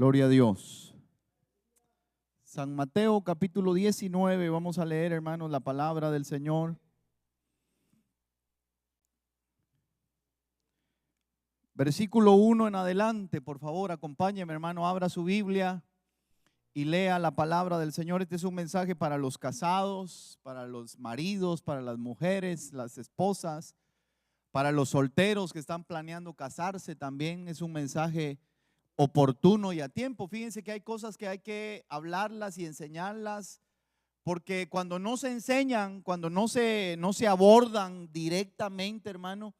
Gloria a Dios. San Mateo capítulo 19, vamos a leer, hermanos, la palabra del Señor. Versículo 1 en adelante, por favor, acompáñeme, hermano, abra su Biblia y lea la palabra del Señor. Este es un mensaje para los casados, para los maridos, para las mujeres, las esposas, para los solteros que están planeando casarse. También es un mensaje oportuno y a tiempo. Fíjense que hay cosas que hay que hablarlas y enseñarlas, porque cuando no se enseñan, cuando no se abordan directamente, hermano,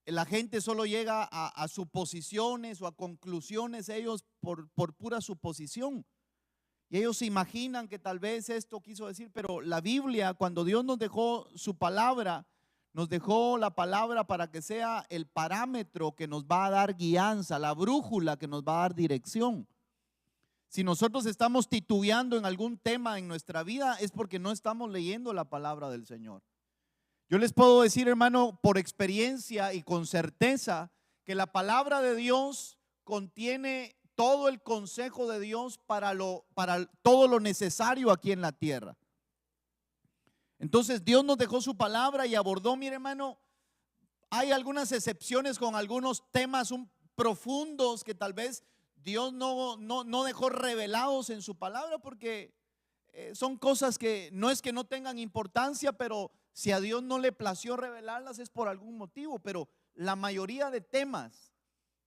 la gente solo llega a suposiciones o a conclusiones ellos por pura suposición. Y ellos se imaginan que tal vez esto quiso decir, pero la Biblia, cuando Dios nos dejó su palabra, nos dejó la palabra para que sea el parámetro que nos va a dar guianza, la brújula que nos va a dar dirección. Si nosotros estamos titubeando en algún tema en nuestra vida, es porque no estamos leyendo la palabra del Señor. Yo les puedo decir, hermano, por experiencia y con certeza, que la palabra de Dios contiene todo el consejo de Dios para todo lo necesario aquí en la tierra. Entonces Dios nos dejó su palabra y abordó, mire, hermano, hay algunas excepciones con algunos temas profundos que tal vez Dios no dejó revelados en su palabra, porque son cosas que no es que no tengan importancia, pero si a Dios no le plació revelarlas es por algún motivo. Pero la mayoría de temas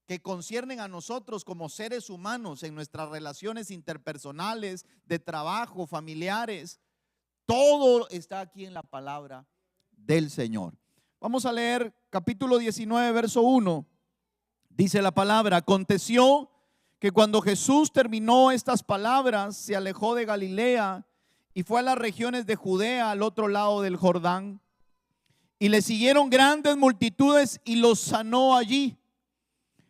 que conciernen a nosotros como seres humanos en nuestras relaciones interpersonales, de trabajo, familiares, todo está aquí en la palabra del Señor. Vamos a leer capítulo 19, verso 1. Dice la palabra: aconteció que cuando Jesús terminó estas palabras, se alejó de Galilea y fue a las regiones de Judea, al otro lado del Jordán. Y le siguieron grandes multitudes y los sanó allí.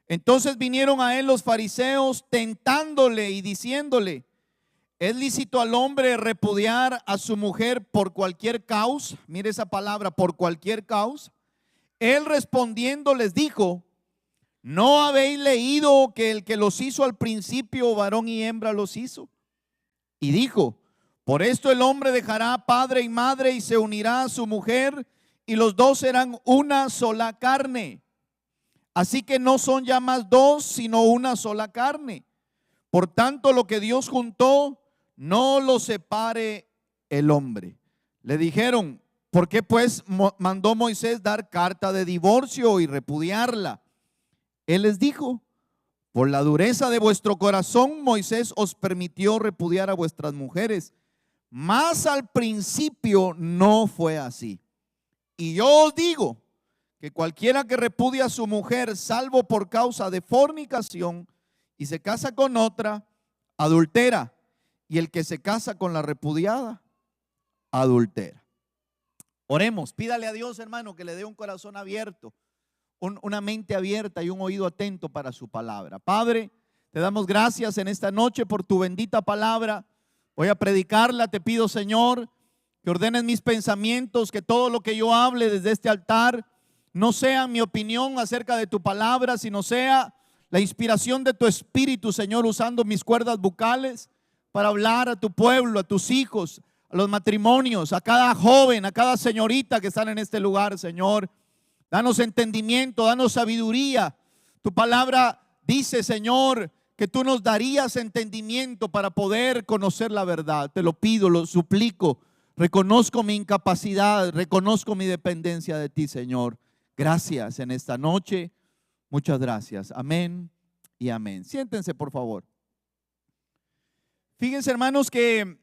Entonces vinieron a él los fariseos tentándole y diciéndole: ¿es lícito al hombre repudiar a su mujer por cualquier causa? Mire esa palabra, por cualquier causa. Él respondiendo les dijo: ¿no habéis leído que el que los hizo al principio, varón y hembra los hizo? Y dijo: por esto el hombre dejará padre y madre y se unirá a su mujer, y los dos serán una sola carne. Así que no son ya más dos, sino una sola carne. Por tanto, lo que Dios juntó, no lo separe el hombre. Le dijeron: ¿por qué pues mandó Moisés dar carta de divorcio y repudiarla? Él les dijo: por la dureza de vuestro corazón, Moisés os permitió repudiar a vuestras mujeres, mas al principio no fue así. Y yo os digo que cualquiera que repudia a su mujer, salvo por causa de fornicación, y se casa con otra, adultera. Y el que se casa con la repudiada, adultera. Oremos, pídale a Dios, hermano, que le dé un corazón abierto, una mente abierta y un oído atento para su palabra. Padre, te damos gracias en esta noche por tu bendita palabra. Voy a predicarla. Te pido, Señor, que ordenes mis pensamientos, que todo lo que yo hable desde este altar no sea mi opinión acerca de tu palabra, sino sea la inspiración de tu Espíritu, Señor, usando mis cuerdas vocales para hablar a tu pueblo, a tus hijos, a los matrimonios, a cada joven, a cada señorita que están en este lugar, Señor. Danos entendimiento, danos sabiduría. Tu palabra dice, Señor, que tú nos darías entendimiento para poder conocer la verdad. Te lo pido, lo suplico. Reconozco mi incapacidad, reconozco mi dependencia de ti, Señor. Gracias en esta noche. Muchas gracias. Amén y amén. Siéntense, por favor. Fíjense, hermanos, que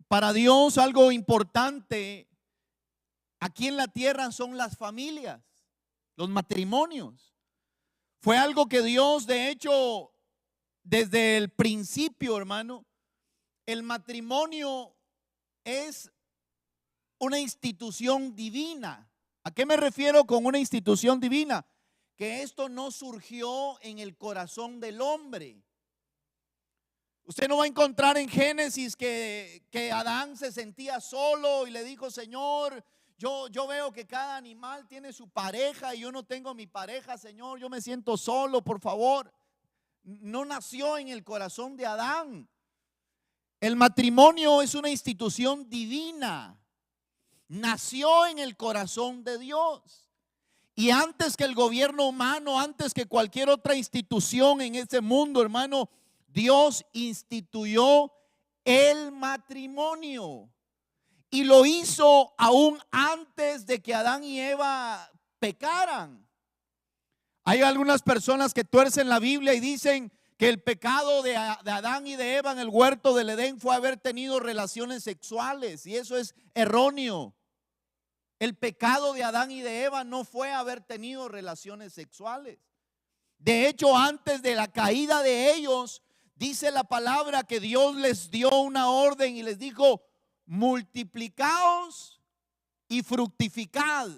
para Dios algo importante aquí en la tierra son las familias, los matrimonios. Fue algo que Dios, de hecho, desde el principio, hermano, el matrimonio es una institución divina. ¿A qué me refiero con una institución divina? Que esto no surgió en el corazón del hombre. Usted no va a encontrar en Génesis que Adán se sentía solo y le dijo: Señor, yo veo que cada animal tiene su pareja y yo no tengo mi pareja, Señor, yo me siento solo, por favor. no nació en el corazón de Adán. El matrimonio es una institución divina. Nació en el corazón de Dios. Y antes que el gobierno humano, antes que cualquier otra institución en este mundo, hermano, Dios instituyó el matrimonio. Y lo hizo aún antes de que Adán y Eva pecaran. Hay algunas personas que tuercen la Biblia y dicen que el pecado de Adán y de Eva en el huerto del Edén fue haber tenido relaciones sexuales, y eso es erróneo. El pecado de Adán y de Eva no fue haber tenido relaciones sexuales. De hecho, antes de la caída de ellos, dice la palabra que Dios les dio una orden y les dijo: multiplicaos y fructificad,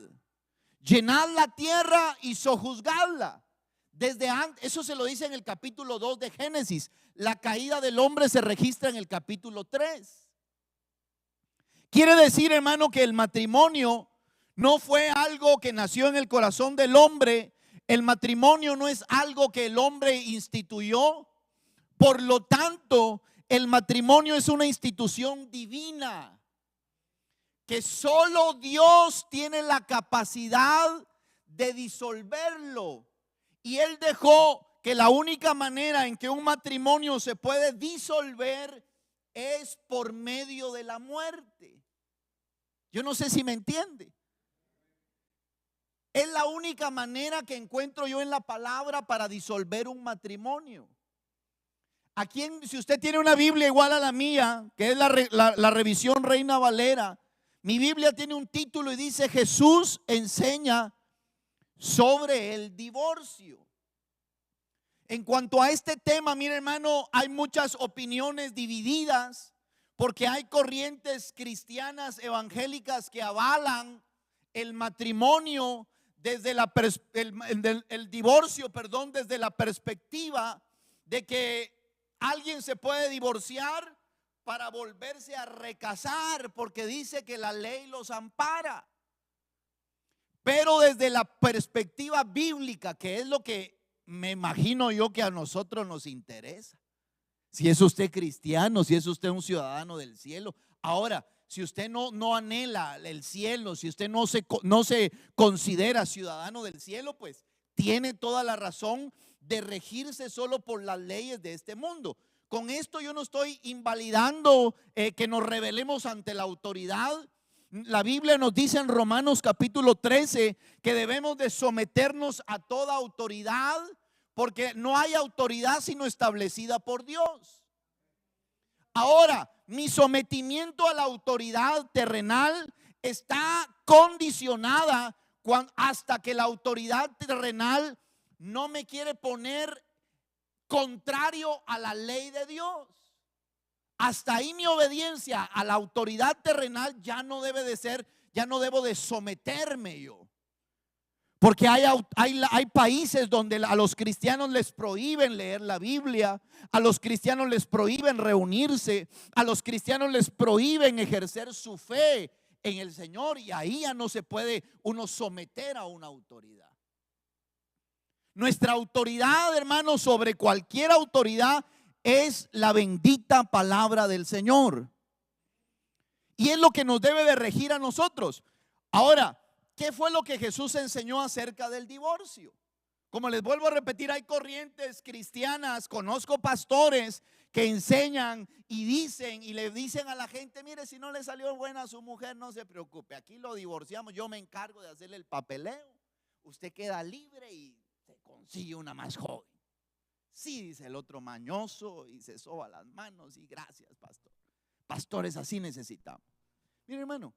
llenad la tierra y sojuzgadla. Desde antes, eso se lo dice en el capítulo 2 de Génesis. La caída del hombre se registra en el capítulo 3. Quiere decir, hermano, que el matrimonio no fue algo que nació en el corazón del hombre. El matrimonio no es algo que el hombre instituyó. Por lo tanto, el matrimonio es una institución divina que solo Dios tiene la capacidad de disolverlo. Y Él dejó que la única manera en que un matrimonio se puede disolver es por medio de la muerte. Yo no sé si me entiende. Es la única manera que encuentro yo en la palabra para disolver un matrimonio. Aquí, si usted tiene una Biblia igual a la mía, que es la revisión Reina Valera, mi Biblia tiene un título y dice: Jesús enseña sobre el divorcio. En cuanto a este tema, mire, hermano, hay muchas opiniones divididas, porque hay corrientes cristianas evangélicas que avalan el matrimonio desde el divorcio, perdón, desde la perspectiva de que alguien se puede divorciar para volverse a recasar, porque dice que la ley los ampara. Pero desde la perspectiva bíblica, que es lo que me imagino yo que a nosotros nos interesa, si es usted cristiano, si es usted un ciudadano del cielo. Ahora, si usted no anhela el cielo, si usted no se considera ciudadano del cielo, pues tiene toda la razón de regirse solo por las leyes de este mundo. Con esto yo no estoy invalidando que nos rebelemos ante la autoridad. La Biblia nos dice en Romanos capítulo 13 que debemos de someternos a toda autoridad, porque no hay autoridad sino establecida por Dios. Ahora, mi sometimiento a la autoridad terrenal está condicionada hasta que la autoridad terrenal no me quiere poner contrario a la ley de Dios. Hasta ahí mi obediencia a la autoridad terrenal ya no debe de ser, ya no debo de someterme yo. Porque hay países donde a los cristianos les prohíben leer la Biblia, a los cristianos les prohíben reunirse, a los cristianos les prohíben ejercer su fe en el Señor, y ahí ya no se puede uno someter a una autoridad. Nuestra autoridad, hermanos, sobre cualquier autoridad es la bendita palabra del Señor. Y es lo que nos debe de regir a nosotros. Ahora, ¿qué fue lo que Jesús enseñó acerca del divorcio? Como les vuelvo a repetir, hay corrientes cristianas, conozco pastores que enseñan y dicen y le dicen a la gente: mire, si no le salió buena a su mujer, no se preocupe, aquí lo divorciamos, yo me encargo de hacerle el papeleo, usted queda libre y se consigue una más joven. Sí, dice el otro mañoso y se soba las manos, y gracias, pastor. Pastores así necesitamos. Mire, hermano,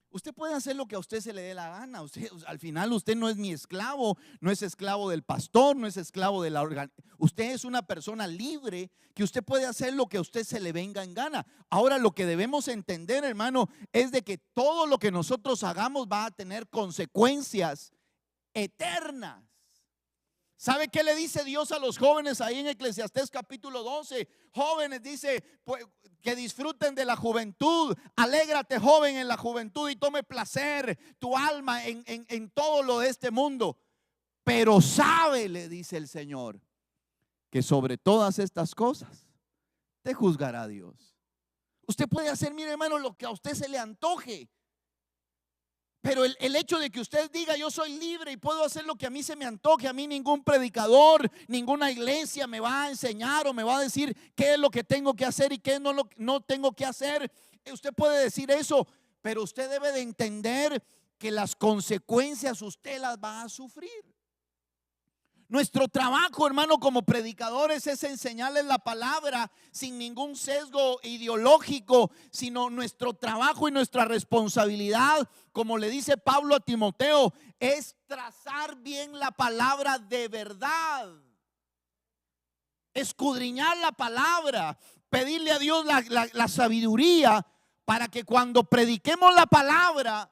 usted puede hacer lo que a usted se le dé la gana. Al final usted no es mi esclavo, no es esclavo del pastor, no es esclavo de la organización. Usted es una persona libre, que usted puede hacer lo que a usted se le venga en gana. Ahora, lo que debemos entender, hermano, es de que todo lo que nosotros hagamos va a tener consecuencias eternas. ¿Sabe qué le dice Dios a los jóvenes ahí en Eclesiastés capítulo 12? Jóvenes, dice, pues, que disfruten de la juventud. Alégrate, joven, en la juventud, y tome placer tu alma en todo lo de este mundo. Pero sabe, le dice el Señor, que sobre todas estas cosas te juzgará Dios. Usted puede hacer, mire hermano, lo que a usted se le antoje. Pero el hecho de que usted diga yo soy libre y puedo hacer lo que a mí se me antoje, a mí ningún predicador, ninguna iglesia me va a enseñar o me va a decir qué es lo que tengo que hacer y qué no tengo que hacer. Usted puede decir eso, pero usted debe de entender que las consecuencias usted las va a sufrir. Nuestro trabajo, hermano, como predicadores es enseñarles la palabra sin ningún sesgo ideológico, sino nuestro trabajo y nuestra responsabilidad, como le dice Pablo a Timoteo, es trazar bien la palabra de verdad, escudriñar la palabra, pedirle a Dios la sabiduría para que cuando prediquemos la palabra,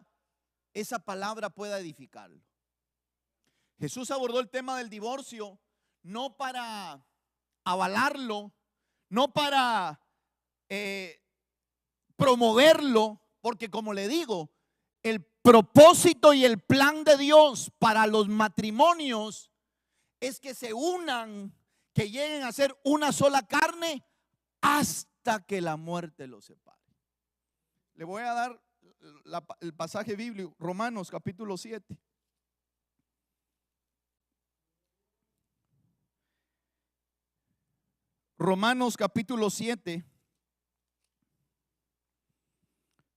esa palabra pueda edificarlo. Jesús abordó el tema del divorcio no para avalarlo, no para promoverlo, porque como le digo, el propósito y el plan de Dios para los matrimonios es que se unan, que lleguen a ser una sola carne hasta que la muerte los separe. Le voy a dar el pasaje bíblico, Romanos capítulo 7. Romanos capítulo 7,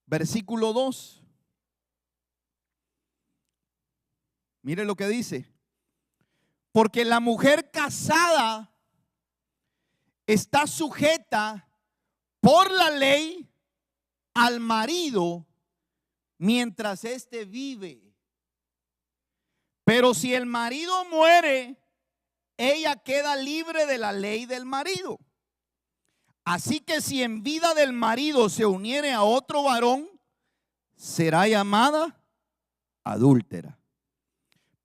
versículo 2. Mire lo que dice. Porque la mujer casada está sujeta por la ley al marido mientras éste vive. Pero si el marido muere, ella queda libre de la ley del marido. Así que si en vida del marido se uniere a otro varón, será llamada adúltera.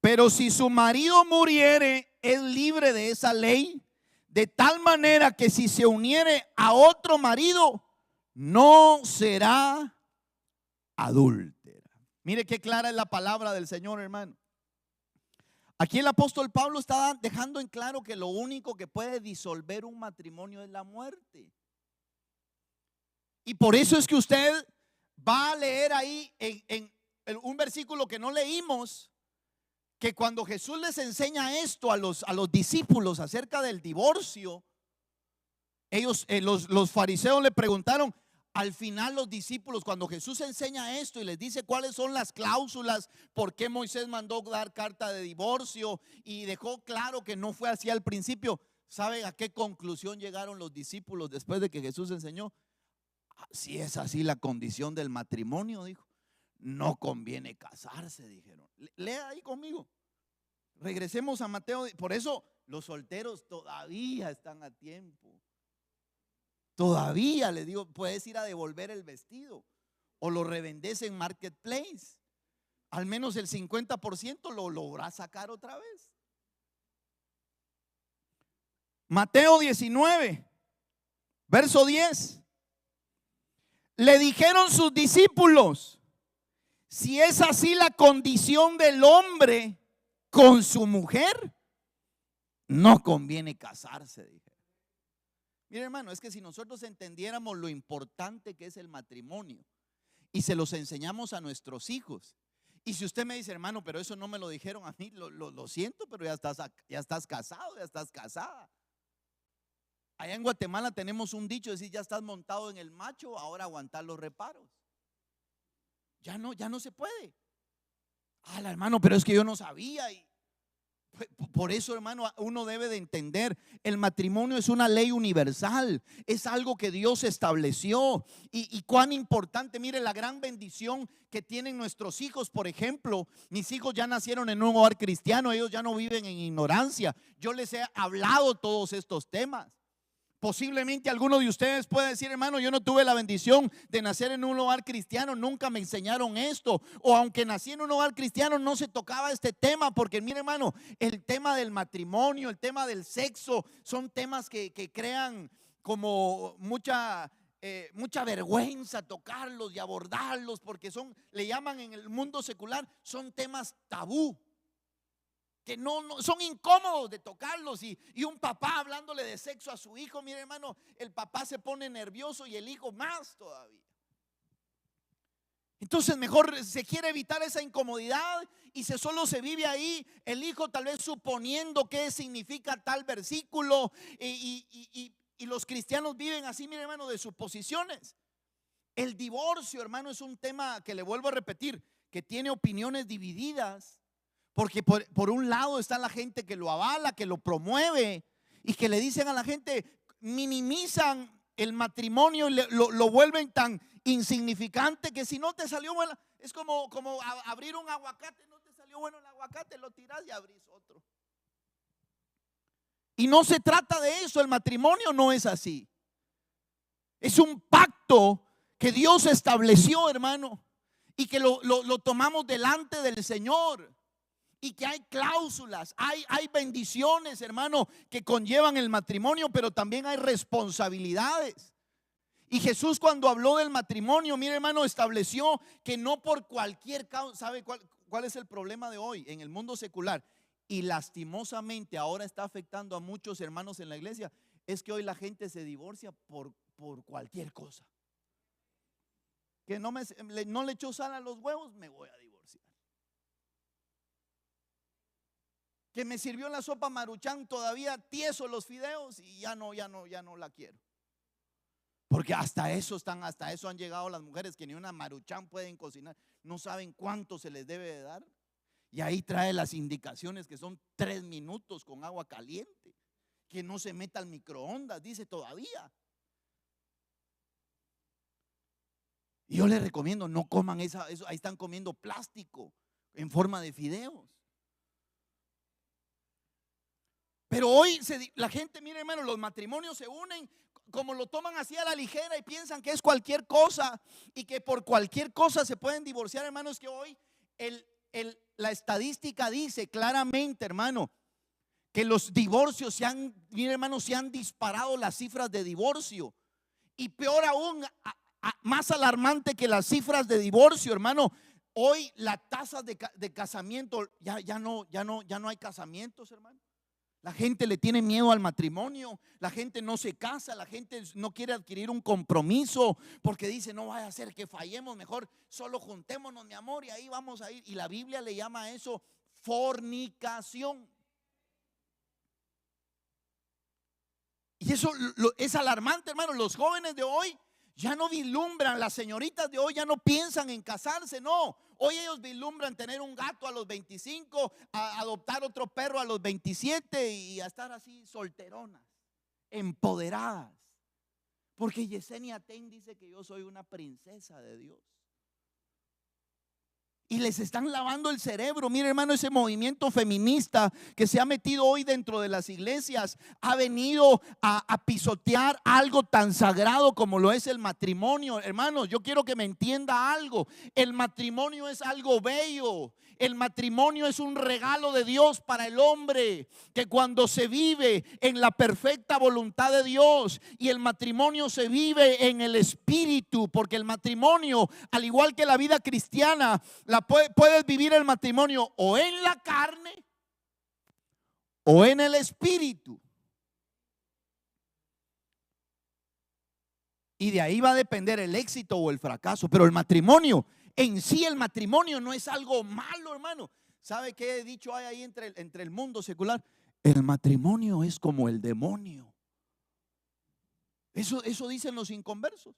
Pero si su marido muriere, es libre de esa ley, de tal manera que si se uniere a otro marido, no será adúltera. Mire qué clara es la palabra del Señor, hermano. Aquí el apóstol Pablo está dejando en claro que lo único que puede disolver un matrimonio es la muerte. Y por eso es que usted va a leer ahí en un versículo que no leímos, que cuando Jesús les enseña esto a los discípulos acerca del divorcio, ellos, los fariseos le preguntaron. Al final los discípulos, cuando Jesús enseña esto y les dice cuáles son las cláusulas, por qué Moisés mandó dar carta de divorcio y dejó claro que no fue así al principio, ¿saben a qué conclusión llegaron los discípulos después de que Jesús enseñó? Si es así la condición del matrimonio, dijo, no conviene casarse, dijeron. Lea ahí conmigo. Regresemos a Mateo. Por eso los solteros todavía están a tiempo. Todavía le digo, puedes ir a devolver el vestido o lo revendes en Marketplace. Al menos el 50% lo lográs sacar otra vez. Mateo 19, verso 10. Le dijeron sus discípulos: si es así la condición del hombre con su mujer, no conviene casarse, dijeron. Mire, hermano, es que si nosotros entendiéramos lo importante que es el matrimonio y se los enseñamos a nuestros hijos, y si usted me dice, hermano, pero eso no me lo dijeron a mí, lo siento, pero ya estás casado, ya estás casada. Allá en Guatemala tenemos un dicho, decir, ya estás montado en el macho, ahora aguantar los reparos. Ya no se puede. Hermano, pero es que yo no sabía. Y por eso, hermano, uno debe de entender, el matrimonio es una ley universal, es algo que Dios estableció y cuán importante. Mire la gran bendición que tienen nuestros hijos. Por ejemplo, mis hijos ya nacieron en un hogar cristiano, ellos ya no viven en ignorancia. Yo les he hablado todos estos temas. Posiblemente alguno de ustedes puede decir, hermano, yo no tuve la bendición de nacer en un hogar cristiano, nunca me enseñaron esto, o aunque nací en un hogar cristiano no se tocaba este tema, porque mire, hermano, el tema del matrimonio, el tema del sexo son temas que crean como mucha vergüenza tocarlos y abordarlos, porque le llaman en el mundo secular, son temas tabú. que no son incómodos de tocarlos, y un papá hablándole de sexo a su hijo, mire hermano, el papá se pone nervioso y el hijo más todavía. Entonces mejor se quiere evitar esa incomodidad y solo se vive ahí, el hijo tal vez suponiendo qué significa tal versículo, y los cristianos viven así, mire hermano, de suposiciones. El divorcio, hermano, es un tema que le vuelvo a repetir, que tiene opiniones divididas. Porque por un lado está la gente que lo avala, que lo promueve, y que le dicen a la gente, minimizan el matrimonio y lo vuelven tan insignificante que si no te salió bueno, es como abrir un aguacate, no te salió bueno el aguacate, lo tiras y abrís otro. Y no se trata de eso, el matrimonio no es así. Es un pacto que Dios estableció, hermano, y que lo tomamos delante del Señor. Y que hay cláusulas, hay bendiciones, hermano, que conllevan el matrimonio, pero también hay responsabilidades. Y Jesús, cuando habló del matrimonio, mire hermano, estableció que no por cualquier causa. ¿Sabe cuál es el problema de hoy en el mundo secular? Y lastimosamente ahora está afectando a muchos hermanos en la iglesia. Es que hoy la gente se divorcia por cualquier cosa. Que no le echó sal a los huevos, me voy a divorciar. Que me sirvió la sopa Maruchan todavía tieso los fideos y ya no la quiero. Porque hasta eso han llegado las mujeres, que ni una Maruchan pueden cocinar, no saben cuánto se les debe de dar. Y ahí trae las indicaciones que son 3 minutos con agua caliente, que no se meta al microondas, dice todavía. Y yo les recomiendo, no coman eso, ahí están comiendo plástico en forma de fideos. Pero hoy la gente, mire hermano, los matrimonios se unen, como lo toman así a la ligera y piensan que es cualquier cosa y que por cualquier cosa se pueden divorciar, hermano. Es que hoy la estadística dice claramente, hermano, que los divorcios mire hermano, se han disparado las cifras de divorcio. Y peor aún, más alarmante que las cifras de divorcio, hermano, hoy la tasa de casamiento, ya no hay casamientos, hermano. La gente le tiene miedo al matrimonio, la gente no se casa, la gente no quiere adquirir un compromiso porque dice, no vaya a ser que fallemos, mejor solo juntémonos, mi amor, y ahí vamos a ir. Y la Biblia le llama a eso fornicación. Y eso es alarmante, hermano. Los jóvenes de hoy ya no vislumbran, las señoritas de hoy ya no piensan en casarse, no. Hoy ellos vislumbran tener un gato a los 25, a adoptar otro perro a los 27 y a estar así solteronas, empoderadas. Porque Yesenia Ten dice que yo soy una princesa de Dios. Y les están lavando el cerebro. Mire hermano, ese movimiento feminista que se ha metido hoy dentro de las iglesias ha venido a pisotear algo tan sagrado como lo es el matrimonio. Hermanos, yo quiero que me entienda algo. El matrimonio es algo bello. El matrimonio es un regalo de Dios para el hombre, que cuando se vive en la perfecta voluntad de Dios, y el matrimonio se vive en el espíritu, porque el matrimonio, al igual que la vida cristiana, puedes vivir el matrimonio o en la carne o en el espíritu. Y de ahí va a depender el éxito o el fracaso. Pero el matrimonio en sí, el matrimonio no es algo malo, hermano. ¿Sabe qué dicho hay ahí entre el mundo secular? El matrimonio es como el demonio. Eso dicen los inconversos.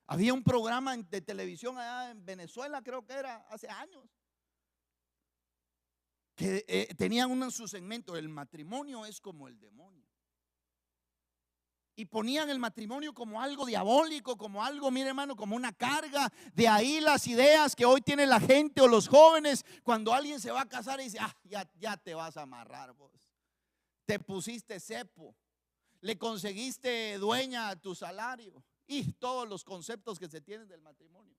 Había un programa de televisión allá en Venezuela, creo que era hace años, que tenían su segmento, el matrimonio es como el demonio. Y ponían el matrimonio como algo diabólico, como algo, mire hermano, como una carga. De ahí las ideas que hoy tiene la gente o los jóvenes cuando alguien se va a casar y dice, ya te vas a amarrar vos. Te pusiste cepo, le conseguiste dueña a tu salario y todos los conceptos que se tienen del matrimonio.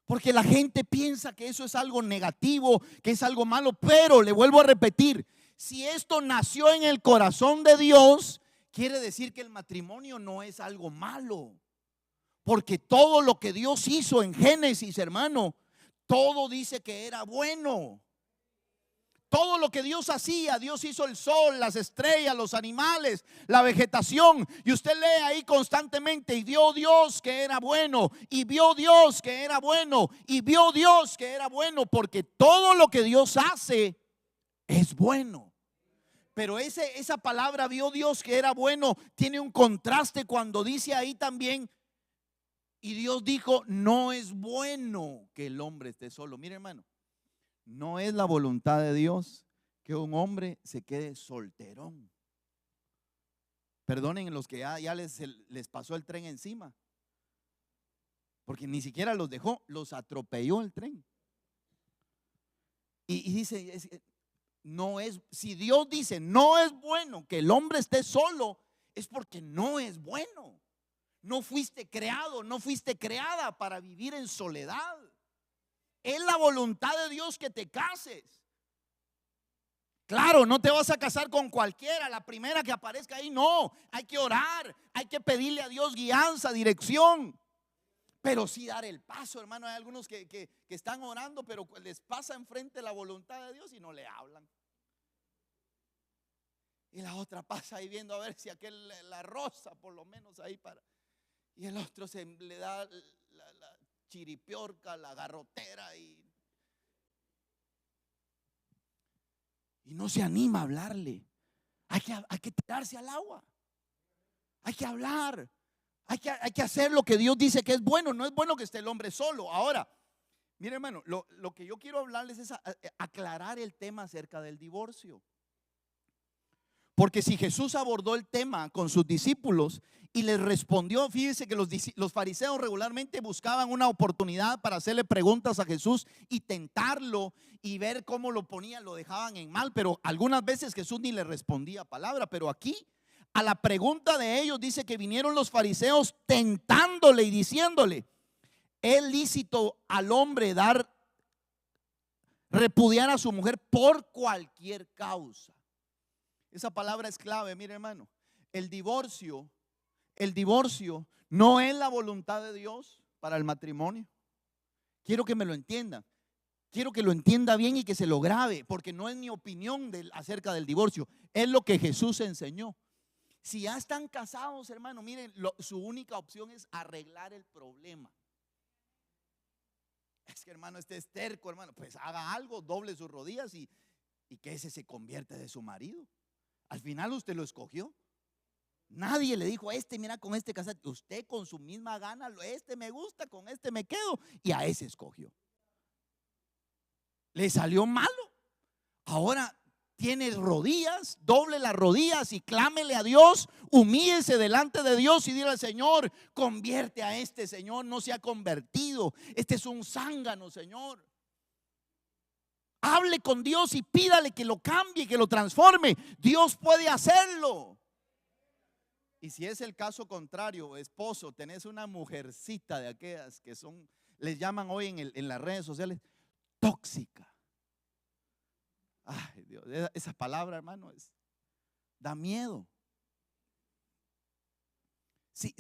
Porque la gente piensa que eso es algo negativo, que es algo malo. Pero le vuelvo a repetir, si esto nació en el corazón de Dios, quiere decir que el matrimonio no es algo malo. Porque todo lo que Dios hizo en Génesis, hermano, todo dice que era bueno. Todo lo que Dios hacía, Dios hizo el sol, las estrellas, los animales, la vegetación. Y usted lee ahí constantemente: y vio Dios que era bueno, y vio Dios que era bueno, y vio Dios que era bueno, porque todo lo que Dios hace es bueno. Pero esa palabra vio Dios que era bueno tiene un contraste cuando dice ahí también: y Dios dijo, no es bueno que el hombre esté solo. Mire, hermano, no es la voluntad de Dios que un hombre se quede solterón. Perdonen los que ya les pasó el tren encima, porque ni siquiera los dejó, los atropelló el tren. Y dice, no es, si Dios dice no es bueno que el hombre esté solo, es porque no es bueno. No fuiste creado, no fuiste creada para vivir en soledad. Es la voluntad de Dios que te cases. Claro, no te vas a casar con cualquiera, la primera que aparezca ahí, no. Hay que orar, hay que pedirle a Dios guianza, dirección. Pero sí dar el paso, hermano. Hay algunos que están orando, pero les pasa enfrente la voluntad de Dios y no le hablan. Y la otra pasa ahí viendo a ver si aquel la rosa por lo menos ahí para. Y el otro se le da la chiripiorca, la garrotera y no se anima a hablarle. Hay que tirarse al agua. Hay que hablar. Hay que hacer lo que Dios dice que es bueno. No es bueno que esté el hombre solo. Ahora, mire, hermano, lo que yo quiero hablarles es aclarar el tema acerca del divorcio. Porque si Jesús abordó el tema con sus discípulos y les respondió, fíjese que los fariseos regularmente buscaban una oportunidad para hacerle preguntas a Jesús y tentarlo y ver cómo lo ponían, lo dejaban en mal. Pero algunas veces Jesús ni le respondía palabra. Pero aquí, a la pregunta de ellos, dice que vinieron los fariseos tentándole y diciéndole: ¿es lícito al hombre repudiar a su mujer por cualquier causa? Esa palabra es clave, mire, hermano. El divorcio no es la voluntad de Dios para el matrimonio. Quiero que me lo entiendan. Quiero que lo entienda bien y que se lo grabe, porque no es mi opinión acerca del divorcio. Es lo que Jesús enseñó. Si ya están casados, hermano, miren, su única opción es arreglar el problema. Es que, hermano, este es terco, hermano. Pues haga algo, doble sus rodillas y que ese se convierta de su marido. Al final usted lo escogió. Nadie le dijo: mira, con este casate. Usted con su misma gana, me gusta, con este me quedo. Y a ese escogió. Le salió malo. Ahora tiene rodillas, doble las rodillas y clámele a Dios. Humíllese delante de Dios y dile al Señor: convierte a este, Señor, no se ha convertido. Este es un zángano, Señor. Hable con Dios y pídale que lo cambie, que lo transforme. Dios puede hacerlo. Y si es el caso contrario, esposo, tenés una mujercita de aquellas que son, les llaman hoy en las redes sociales, tóxica. Ay, Dios, esa palabra, hermano, da miedo. Si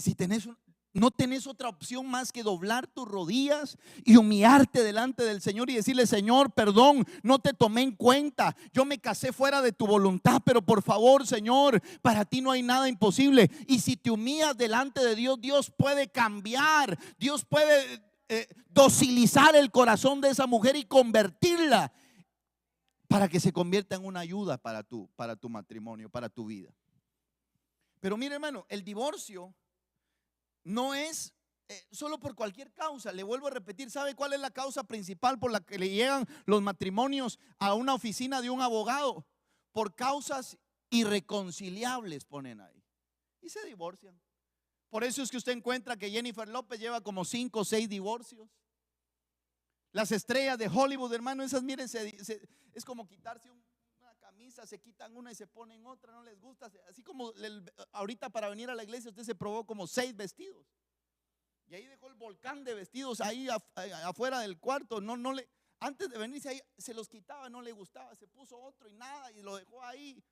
no tenés otra opción más que doblar tus rodillas y humillarte delante del Señor y decirle: Señor, perdón, no te tomé en cuenta. Yo me casé fuera de tu voluntad, pero por favor, Señor, para ti no hay nada imposible. Y si te humillas delante de Dios, Dios puede cambiar. Dios puede docilizar el corazón de esa mujer y convertirla para que se convierta en una ayuda para tu matrimonio, para tu vida. Pero mire, hermano, el divorcio no es solo por cualquier causa. Le vuelvo a repetir: ¿sabe cuál es la causa principal por la que le llegan los matrimonios a una oficina de un abogado? Por causas irreconciliables, ponen ahí, y se divorcian. Por eso es que usted encuentra que Jennifer López lleva como 5 o 6 divorcios. Las estrellas de Hollywood, hermano, esas, miren, es como quitarse una camisa, se quitan una y se ponen otra, no les gusta. Así como ahorita para venir a la iglesia usted se probó como 6 vestidos. Y ahí dejó el volcán de vestidos ahí afuera del cuarto. Antes de venirse ahí se los quitaba, no le gustaba, se puso otro y nada, y lo dejó ahí.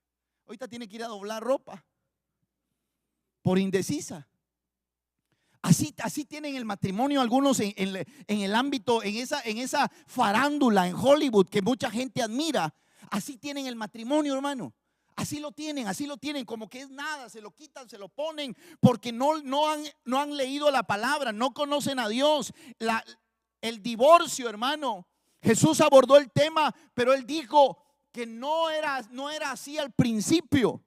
Ahorita tiene que ir a doblar ropa por indecisa. Así tienen el matrimonio algunos en el ámbito, en esa farándula en Hollywood que mucha gente admira. así tienen el matrimonio, hermano. Así lo tienen, como que es nada, se lo quitan, se lo ponen, porque no han leído la palabra, no conocen a Dios. El divorcio, hermano, Jesús abordó el tema, pero Él dijo que no era así al principio.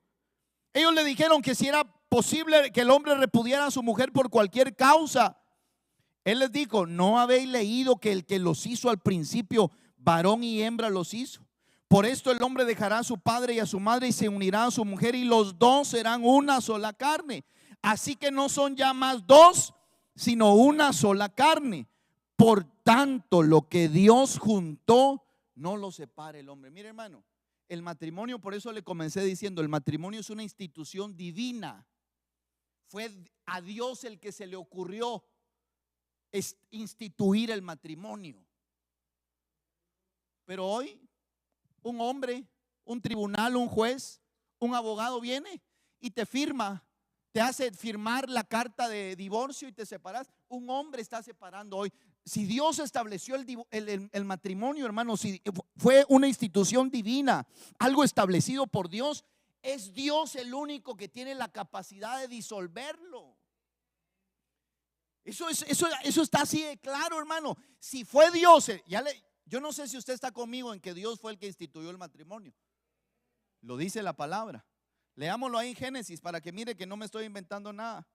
Ellos le dijeron que si era posible que el hombre repudiara a su mujer por cualquier causa. Él les dijo: ¿no habéis leído que el que los hizo al principio, varón y hembra los hizo? Por esto el hombre dejará a su padre y a su madre y se unirá a su mujer, y los dos serán una sola carne. Así que no son ya más dos, sino una sola carne. Por tanto, lo que Dios juntó, no lo separe el hombre. Mire, hermano, el matrimonio, por eso le comencé diciendo, el matrimonio es una institución divina. Fue a Dios el que se le ocurrió instituir el matrimonio. Pero hoy un hombre, un tribunal, un juez, un abogado viene y te firma, te hace firmar la carta de divorcio y te separas. Un hombre está separando hoy. Si Dios estableció el matrimonio, hermano, si fue una institución divina, algo establecido por Dios, es Dios el único que tiene la capacidad de disolverlo. Eso está así de claro, hermano. Si fue Dios, yo no sé si usted está conmigo en que Dios fue el que instituyó el matrimonio. Lo dice la palabra. Leámoslo ahí en Génesis para que mire que no me estoy inventando nada.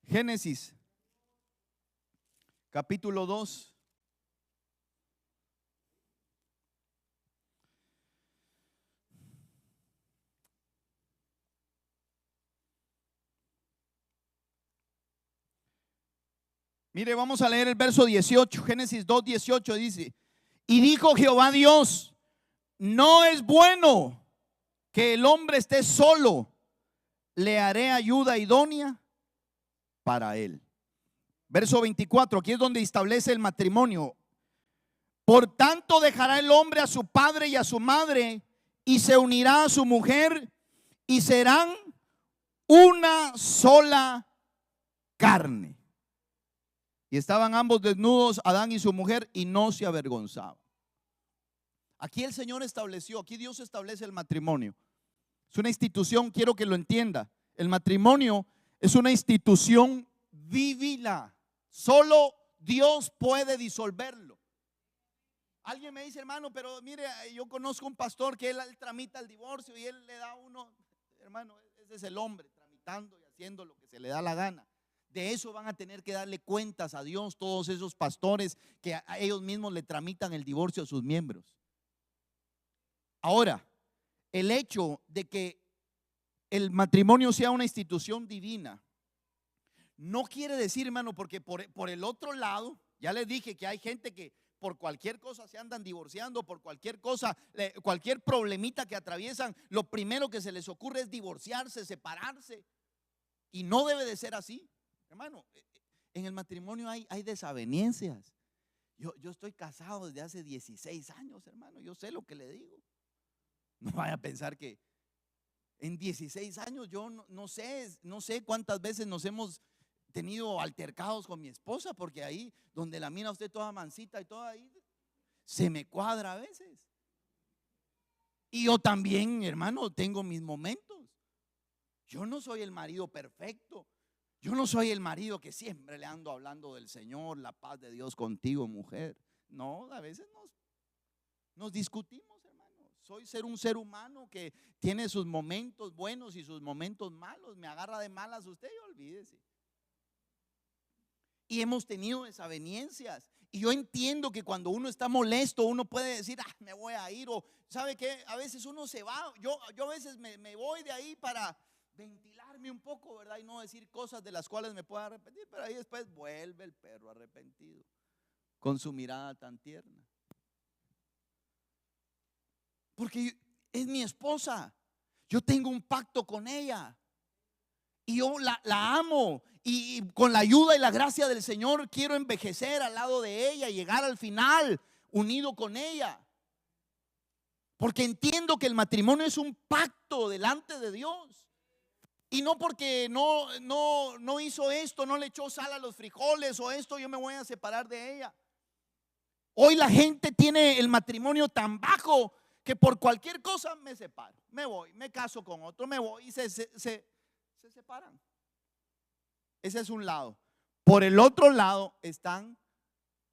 Génesis capítulo 2. Mire, vamos a leer el verso 18. Génesis 2:18 dice: y dijo Jehová Dios: no es bueno que el hombre esté solo, le haré ayuda idónea para él. Verso 24, aquí es donde establece el matrimonio. Por tanto dejará el hombre a su padre y a su madre, y se unirá a su mujer, y serán una sola carne. Y estaban ambos desnudos, Adán y su mujer, y no se avergonzaban. Aquí el Señor estableció, aquí Dios establece el matrimonio. Es una institución, quiero que lo entienda. El matrimonio es una institución divina. Solo Dios puede disolverlo. Alguien me dice: hermano, pero mire, yo conozco un pastor que él tramita el divorcio y él le da uno. Hermano, ese es el hombre tramitando y haciendo lo que se le da la gana. De eso van a tener que darle cuentas a Dios todos esos pastores que a ellos mismos le tramitan el divorcio a sus miembros. Ahora, el hecho de que el matrimonio sea una institución divina no quiere decir, hermano, porque por el otro lado, ya les dije que hay gente que por cualquier cosa se andan divorciando, por cualquier cosa, cualquier problemita que atraviesan, lo primero que se les ocurre es divorciarse, separarse. Y no debe de ser así. Hermano, en el matrimonio hay desavenencias. Yo estoy casado desde hace 16 años, hermano. Yo sé lo que le digo. No vaya a pensar que en 16 años yo no sé cuántas veces nos hemos tenido altercados con mi esposa, porque ahí donde la mira usted toda mansita y toda ahí, se me cuadra a veces. Y yo también, hermano, tengo mis momentos. Yo no soy el marido perfecto. Yo no soy el marido que siempre le ando hablando del Señor, la paz de Dios contigo, mujer. No, a veces nos discutimos, hermano. Soy un ser humano que tiene sus momentos buenos y sus momentos malos. Me agarra de malas usted y olvídese. Y hemos tenido desavenencias. Y yo entiendo que cuando uno está molesto, uno puede decir: me voy a ir. O ¿sabe qué? A veces uno se va. Yo a veces me voy de ahí para ventilarme un poco, ¿verdad? Y no decir cosas de las cuales me pueda arrepentir. Pero ahí después vuelve el perro arrepentido, con su mirada tan tierna. Porque es mi esposa. Yo tengo un pacto con ella. Y yo la amo. Y con la ayuda y la gracia del Señor quiero envejecer al lado de ella y llegar al final unido con ella. Porque entiendo que el matrimonio es un pacto delante de Dios. Y no porque no hizo esto, no le echó sal a los frijoles o esto, yo me voy a separar de ella. Hoy la gente tiene el matrimonio tan bajo que por cualquier cosa me separo, me voy, me caso con otro, me voy y se separan. Ese es un lado. Por el otro lado están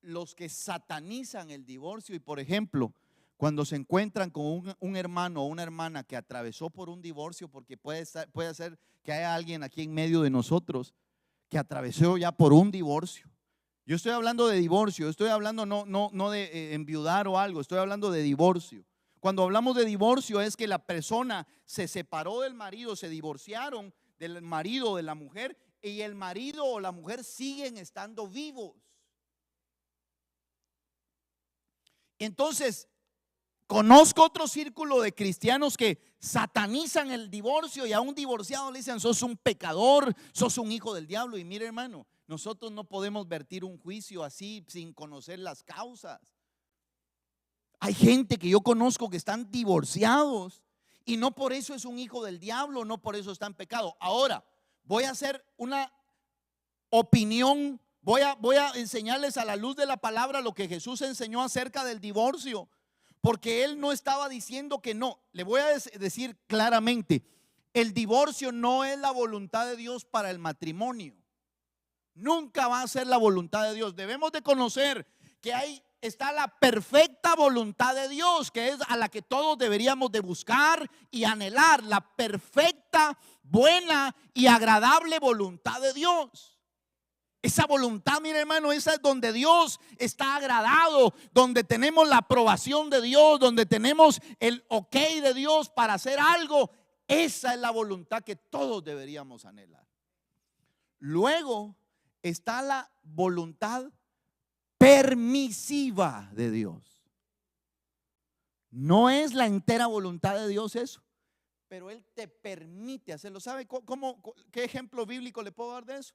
los que satanizan el divorcio y, por ejemplo, cuando se encuentran con un hermano o una hermana que atravesó por un divorcio, porque puede ser que haya alguien aquí en medio de nosotros que atravesó ya por un divorcio. Yo estoy hablando de divorcio, estoy hablando no de enviudar o algo, estoy hablando de divorcio. Cuando hablamos de divorcio es que la persona se separó del marido, se divorciaron del marido o de la mujer, y el marido o la mujer siguen estando vivos. Entonces, conozco otro círculo de cristianos que satanizan el divorcio y a un divorciado le dicen: sos un pecador, sos un hijo del diablo. Y mire, hermano, nosotros no podemos vertir un juicio así sin conocer las causas. Hay gente que yo conozco que están divorciados y no por eso es un hijo del diablo, no por eso está en pecado. Ahora, voy a hacer una opinión, voy a enseñarles a la luz de la palabra lo que Jesús enseñó acerca del divorcio, porque Él no estaba diciendo que no. Le voy a decir claramente: el divorcio no es la voluntad de Dios para el matrimonio. Nunca va a ser la voluntad de Dios. Debemos de conocer que está la perfecta voluntad de Dios, que es a la que todos deberíamos de buscar y anhelar. La perfecta, buena y agradable voluntad de Dios. Esa voluntad, mire, hermano, esa es donde Dios está agradado, donde tenemos la aprobación de Dios, donde tenemos el ok de Dios para hacer algo. Esa es la voluntad que todos deberíamos anhelar. Luego está la voluntad permisiva de Dios. No es la entera voluntad de Dios eso, pero Él te permite hacerlo. ¿Sabe qué ejemplo bíblico le puedo dar de eso?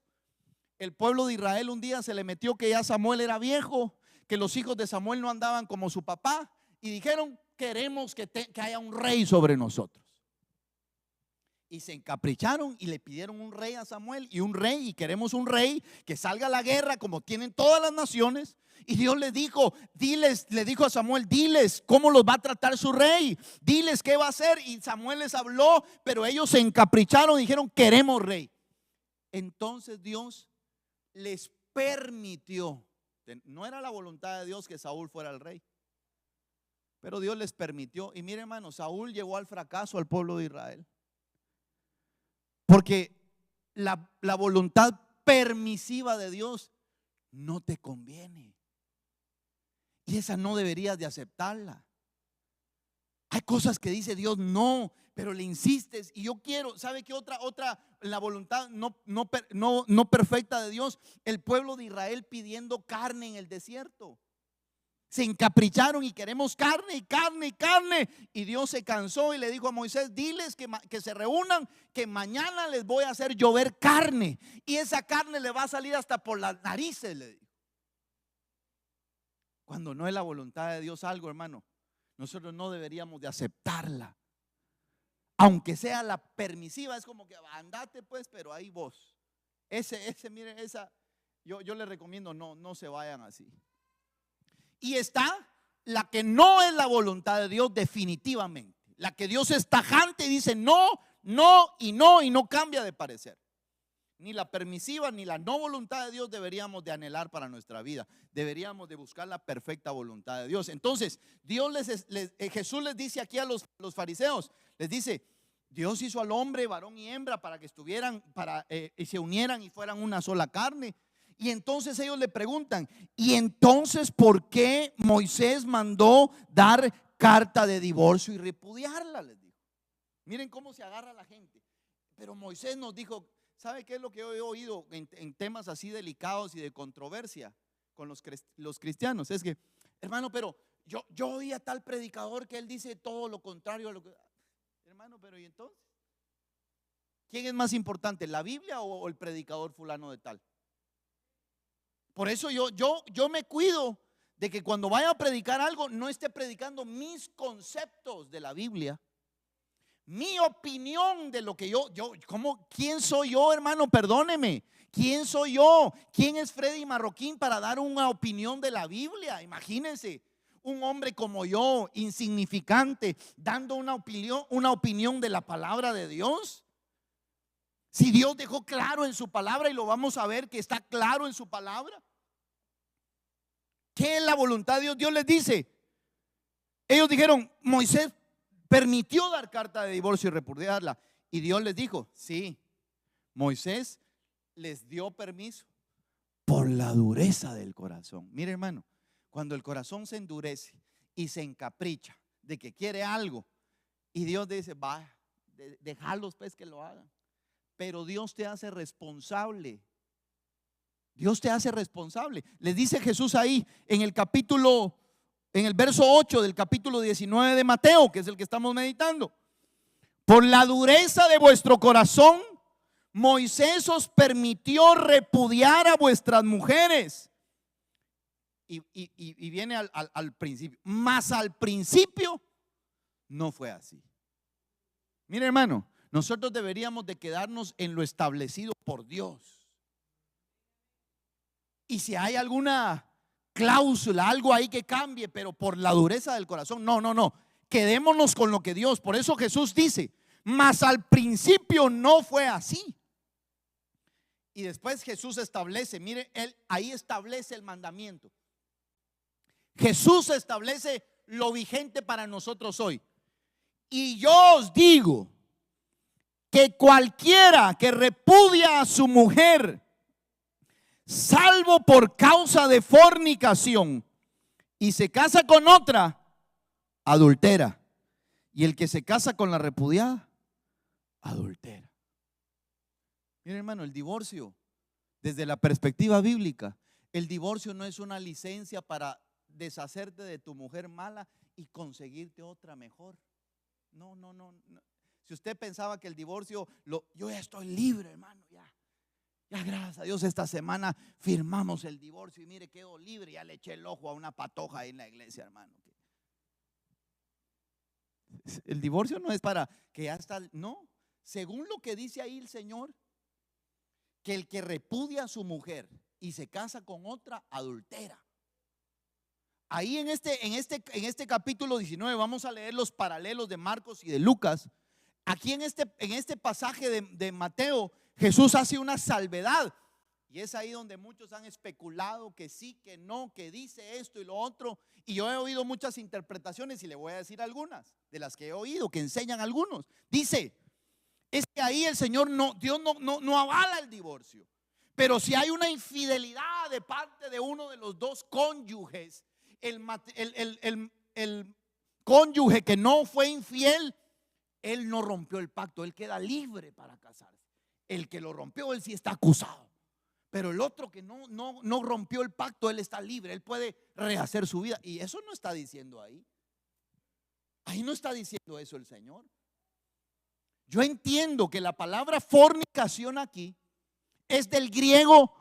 El pueblo de Israel un día se le metió que ya Samuel era viejo, que los hijos de Samuel no andaban como su papá, y dijeron: queremos que haya un rey sobre nosotros. Y se encapricharon y le pidieron un rey a Samuel, y un rey, y queremos un rey que salga a la guerra como tienen todas las naciones. Y Dios le dijo a Samuel: diles cómo los va a tratar su rey, diles qué va a hacer. Y Samuel les habló, pero ellos se encapricharon y dijeron: queremos rey. Entonces Dios les permitió. No era la voluntad de Dios que Saúl fuera el rey, pero Dios les permitió. Y mire, hermano, Saúl llevó al fracaso al pueblo de Israel, porque la voluntad permisiva de Dios no te conviene, y esa no deberías de aceptarla. Hay cosas que dice Dios no, pero le insistes. Y yo quiero, ¿sabe qué otra la voluntad no perfecta de Dios? El pueblo de Israel pidiendo carne en el desierto. Se encapricharon y queremos carne y carne y carne. Y Dios se cansó y le dijo a Moisés: diles que se reúnan, que mañana les voy a hacer llover carne, y esa carne le va a salir hasta por las narices, le dijo. Cuando no es la voluntad de Dios algo, hermano, nosotros no deberíamos de aceptarla, aunque sea la permisiva. Es como que andate pues, pero ahí vos. Mire, yo les recomiendo no se vayan así. Y está la que no es la voluntad de Dios definitivamente, la que Dios es tajante y dice no, no y no, y no cambia de parecer. Ni la permisiva ni la no voluntad de Dios deberíamos de anhelar para nuestra vida. Deberíamos de buscar la perfecta voluntad de Dios. Entonces Jesús les dice aquí a los fariseos, les dice: Dios hizo al hombre varón y hembra para que estuvieran, y se unieran y fueran una sola carne. Y entonces ellos le preguntan: ¿y entonces por qué Moisés mandó dar carta de divorcio y repudiarla? Les dijo. Miren cómo se agarra la gente. Pero Moisés nos dijo. ¿Sabe qué es lo que yo he oído en temas así delicados y de controversia con los cristianos? Es que, hermano, pero yo oí a tal predicador que él dice todo lo contrario a lo que... Hermano, pero ¿y entonces? ¿Quién es más importante, la Biblia o el predicador fulano de tal? Por eso yo me cuido de que cuando vaya a predicar algo no esté predicando mis conceptos de la Biblia, mi opinión de lo que ¿quién soy yo, hermano? Perdóneme. ¿Quién soy yo? ¿Quién es Freddy Marroquín para dar una opinión de la Biblia? Imagínense, un hombre como yo, insignificante, dando una opinión de la palabra de Dios. Si Dios dejó claro en su palabra, y lo vamos a ver que está claro en su palabra. ¿Qué es la voluntad de Dios? Dios les dice, ellos dijeron, Moisés permitió dar carta de divorcio y repudiarla. Y Dios les dijo, sí, Moisés les dio permiso por la dureza del corazón. Mire, hermano, cuando el corazón se endurece y se encapricha de que quiere algo, y Dios dice, va, déjalos pues que lo hagan. Pero Dios te hace responsable. Dios te hace responsable. Les dice Jesús ahí en el verso 8 del capítulo 19 de Mateo, que es el que estamos meditando. Por la dureza de vuestro corazón, Moisés os permitió repudiar a vuestras mujeres. Y viene al principio. Mas al principio no fue así. Mire, hermano, nosotros deberíamos de quedarnos en lo establecido por Dios. Y si hay alguna cláusula, algo ahí que cambie, pero por la dureza del corazón, no. Quedémonos con lo que Dios. Por eso Jesús dice, mas al principio no fue así. Y después Jesús establece, mire, él ahí establece el mandamiento. Jesús establece lo vigente para nosotros hoy. Y yo os digo que cualquiera que repudia a su mujer, salvo por causa de fornicación, y se casa con otra, adultera. Y el que se casa con la repudiada, adultera. Miren, hermano, el divorcio, desde la perspectiva bíblica, el divorcio no es una licencia para deshacerte de tu mujer mala y conseguirte otra mejor. No. Si usted pensaba que el divorcio, yo ya estoy libre, hermano, ya gracias a Dios esta semana firmamos el divorcio y mire, quedo libre, ya le eché el ojo a una patoja ahí en la iglesia, hermano. El divorcio no es para que ya está, no. Según lo que dice ahí el Señor, que el que repudia a su mujer y se casa con otra, adultera. Ahí en este capítulo 19 vamos a leer los paralelos de Marcos y de Lucas. Aquí en este pasaje de Mateo, Jesús hace una salvedad. Y es ahí donde muchos han especulado que sí, que no, que dice esto y lo otro. Y yo he oído muchas interpretaciones y le voy a decir algunas de las que he oído, que enseñan algunos. Dice, es que ahí el Señor Dios no avala el divorcio. Pero si hay una infidelidad de parte de uno de los dos cónyuges, el cónyuge que no fue infiel, él no rompió el pacto, él queda libre para casarse. El que lo rompió, él sí está acusado. Pero el otro que no rompió el pacto, él está libre, él puede rehacer su vida. Y eso no está diciendo ahí. Ahí no está diciendo eso el Señor. Yo entiendo que la palabra fornicación aquí es del griego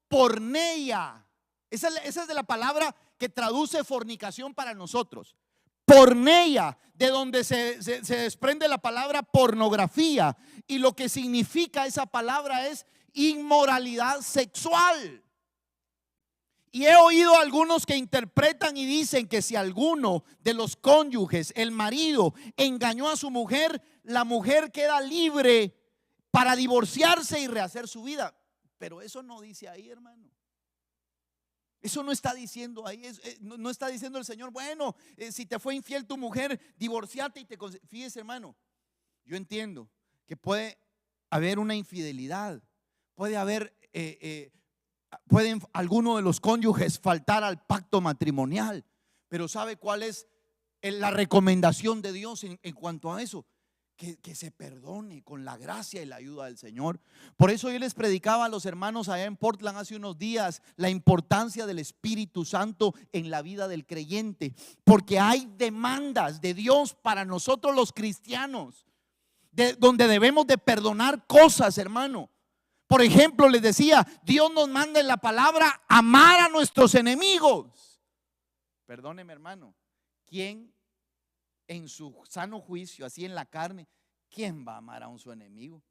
porneia. Esa es de la palabra que traduce fornicación para nosotros. Porneia, de donde se desprende la palabra pornografía. Y lo que significa esa palabra es inmoralidad sexual. Y he oído a algunos que interpretan y dicen que si alguno de los cónyuges, el marido, engañó a su mujer, la mujer queda libre para divorciarse y rehacer su vida. Pero eso no dice ahí, hermano. Eso no está diciendo ahí. No está diciendo el Señor, bueno, si te fue infiel tu mujer, divorciate y fíjese, hermano, yo entiendo que puede haber una infidelidad, pueden alguno de los cónyuges faltar al pacto matrimonial, pero ¿sabe cuál es la recomendación de Dios en cuanto a eso? Que se perdone con la gracia y la ayuda del Señor. Por eso yo les predicaba a los hermanos allá en Portland hace unos días la importancia del Espíritu Santo en la vida del creyente, porque hay demandas de Dios para nosotros los cristianos, donde debemos de perdonar cosas, hermano. Por ejemplo, les decía, Dios nos manda en la palabra amar a nuestros enemigos. Perdóneme, hermano, ¿quién en su sano juicio, así en la carne, quién va a amar a su enemigo?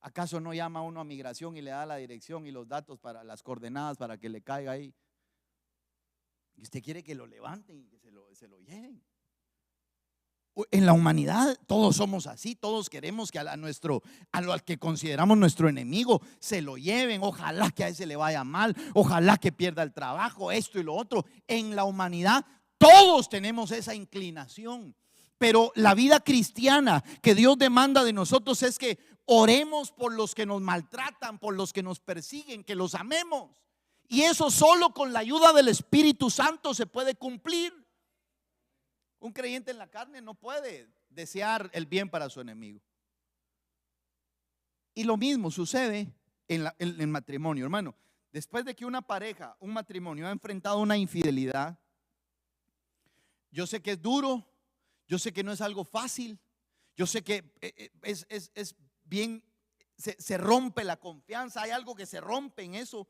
¿Acaso no llama uno a migración y le da la dirección y los datos para las coordenadas para que le caiga ahí? Y usted quiere que lo levanten y que se lo lleven. En la humanidad todos somos así, todos queremos que a lo que consideramos nuestro enemigo se lo lleven. Ojalá que a ese le vaya mal, ojalá que pierda el trabajo, esto y lo otro. En la humanidad todos tenemos esa inclinación, pero la vida cristiana que Dios demanda de nosotros es que oremos por los que nos maltratan, por los que nos persiguen, que los amemos. Y eso solo con la ayuda del Espíritu Santo se puede cumplir. Un creyente en la carne no puede desear el bien para su enemigo. Y lo mismo sucede en el matrimonio, hermano. Después de que una pareja, un matrimonio ha enfrentado una infidelidad, yo sé que es duro, yo sé que no es algo fácil, yo sé que es bien, se rompe la confianza, hay algo que se rompe en eso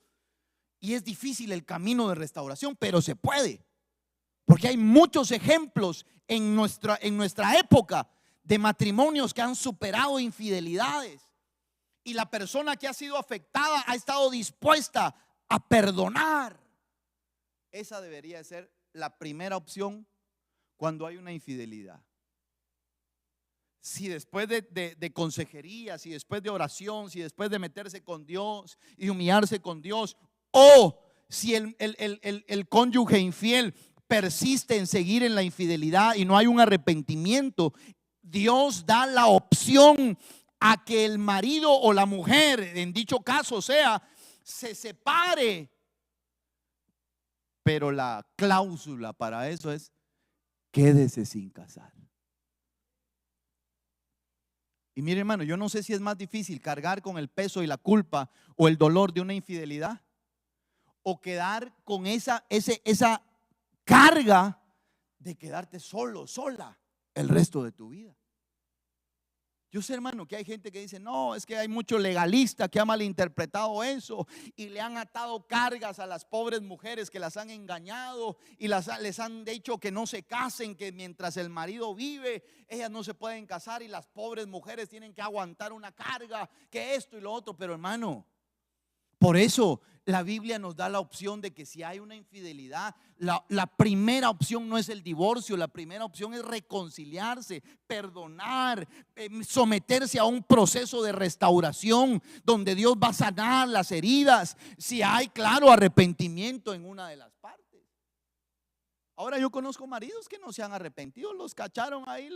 y es difícil el camino de restauración, pero se puede. Porque hay muchos ejemplos en nuestra época de matrimonios que han superado infidelidades. Y la persona que ha sido afectada ha estado dispuesta a perdonar. Esa debería ser la primera opción cuando hay una infidelidad. Si después de consejería, si después de oración, si después de meterse con Dios y humillarse con Dios, o si el cónyuge infiel persiste en seguir en la infidelidad y no hay un arrepentimiento, Dios da la opción a que el marido o la mujer, en dicho caso se separe. Pero la cláusula para eso es: quédese sin casar. Y mire, hermano, yo no sé si es más difícil cargar con el peso y la culpa o el dolor de una infidelidad, o quedar con esa carga de quedarte solo, sola el resto de tu vida. Yo sé, hermano, que hay gente que dice: no, es que hay mucho legalista que ha malinterpretado eso y le han atado cargas a las pobres mujeres que las han engañado y les han dicho que no se casen, que mientras el marido vive ellas no se pueden casar y las pobres mujeres tienen que aguantar una carga, que esto y lo otro. Pero, hermano, por eso la Biblia nos da la opción de que si hay una infidelidad, la primera opción no es el divorcio, la primera opción es reconciliarse, perdonar, someterse a un proceso de restauración donde Dios va a sanar las heridas, si hay, claro, arrepentimiento en una de las partes. Ahora, yo conozco maridos que no se han arrepentido, los cacharon ahí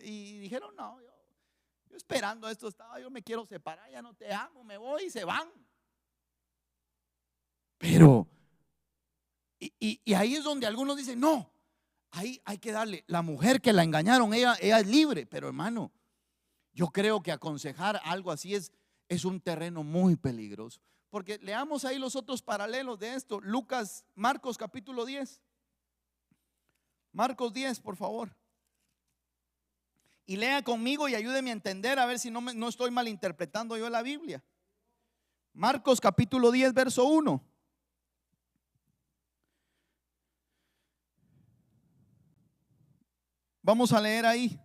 y dijeron: no, yo esperando esto estaba, yo me quiero separar, ya no te amo, me voy, y se van. Pero, y ahí es donde algunos dicen: no, ahí hay que darle. La mujer que la engañaron, ella es libre. Pero, hermano, yo creo que aconsejar algo así es un terreno muy peligroso. Porque leamos ahí los otros paralelos de esto. Marcos capítulo 10. Marcos 10, por favor. Y lea conmigo y ayúdeme a entender, a ver si no estoy malinterpretando yo la Biblia. Marcos capítulo 10, verso 1. Vamos a leer ahí.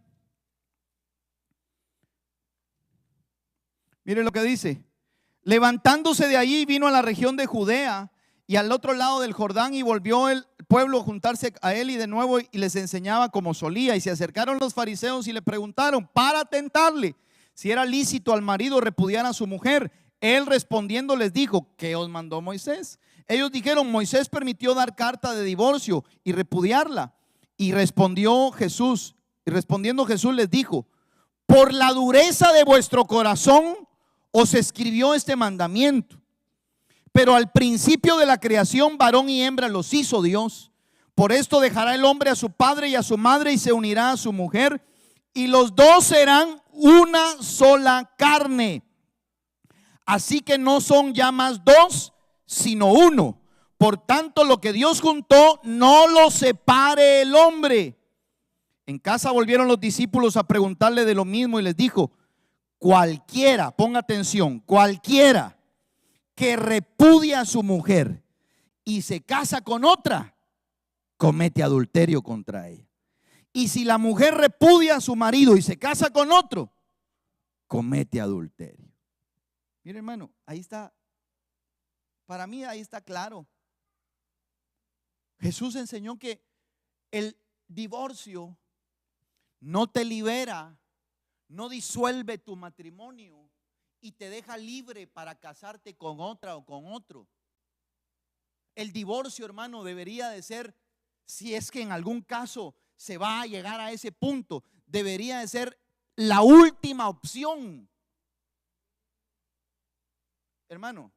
Mire lo que dice: levantándose de allí, vino a la región de Judea y al otro lado del Jordán, y volvió el pueblo a juntarse a él, y de nuevo y les enseñaba como solía. Y se acercaron los fariseos y le preguntaron para tentarle si era lícito al marido repudiar a su mujer. Él respondiendo les dijo: ¿qué os mandó Moisés? Ellos dijeron: Moisés permitió dar carta de divorcio y repudiarla. Y respondiendo Jesús les dijo: por la dureza de vuestro corazón os escribió este mandamiento. Pero al principio de la creación, varón y hembra los hizo Dios. Por esto dejará el hombre a su padre y a su madre y se unirá a su mujer, y los dos serán una sola carne. Así que no son ya más dos, sino uno. Por tanto, lo que Dios juntó, no lo separe el hombre. En casa volvieron los discípulos a preguntarle de lo mismo, y les dijo: cualquiera, ponga atención, cualquiera que repudia a su mujer y se casa con otra, comete adulterio contra ella. Y si la mujer repudia a su marido y se casa con otro, comete adulterio. Mire, hermano, ahí está. Para mí ahí está claro. Jesús enseñó que el divorcio no te libera, no disuelve tu matrimonio y te deja libre para casarte con otra o con otro. El divorcio, hermano, debería de ser, si es que en algún caso se va a llegar a ese punto, debería de ser la última opción. Hermano,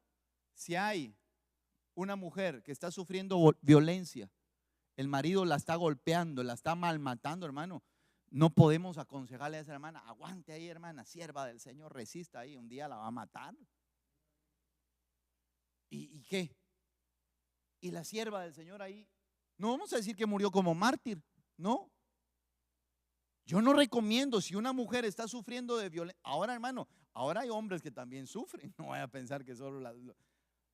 si hay una mujer que está sufriendo violencia, el marido la está golpeando, la está malmatando, hermano, no podemos aconsejarle a esa hermana: aguante ahí, hermana, sierva del Señor, resista ahí, un día la va a matar. ¿Y qué? Y la sierva del Señor ahí, no vamos a decir que murió como mártir, no. Yo no recomiendo, si una mujer está sufriendo de violencia. Ahora, hermano, ahora hay hombres que también sufren. No vaya a pensar que solo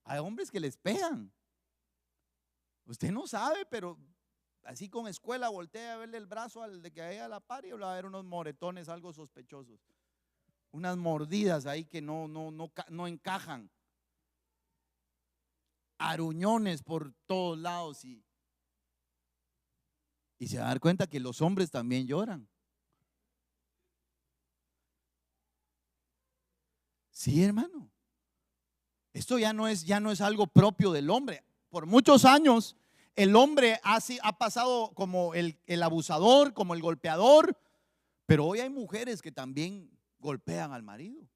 hay hombres que les pegan. Usted no sabe, pero así con escuela voltea a verle el brazo al de que hay a la par y va a ver unos moretones algo sospechosos, unas mordidas ahí que no encajan, aruñones por todos lados, y se va a dar cuenta que los hombres también lloran. Sí, hermano. Esto ya no es algo propio del hombre. Por muchos años el hombre ha pasado como el abusador, como el golpeador, pero hoy hay mujeres que también golpean al marido.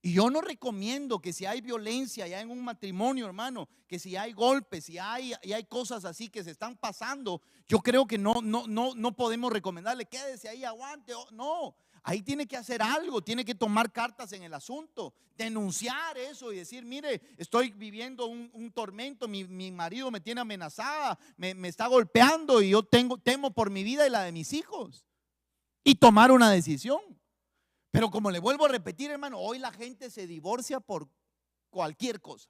Y yo no recomiendo que si hay violencia ya en un matrimonio, hermano, que si hay golpes, si hay cosas así que se están pasando, yo creo que no podemos recomendarle: quédese ahí, aguante. No, ahí tiene que hacer algo, tiene que tomar cartas en el asunto, denunciar eso y decir: mire, estoy viviendo un tormento, mi marido me tiene amenazada, me está golpeando y yo temo por mi vida y la de mis hijos, y tomar una decisión. Pero como le vuelvo a repetir, hermano, hoy la gente se divorcia por cualquier cosa.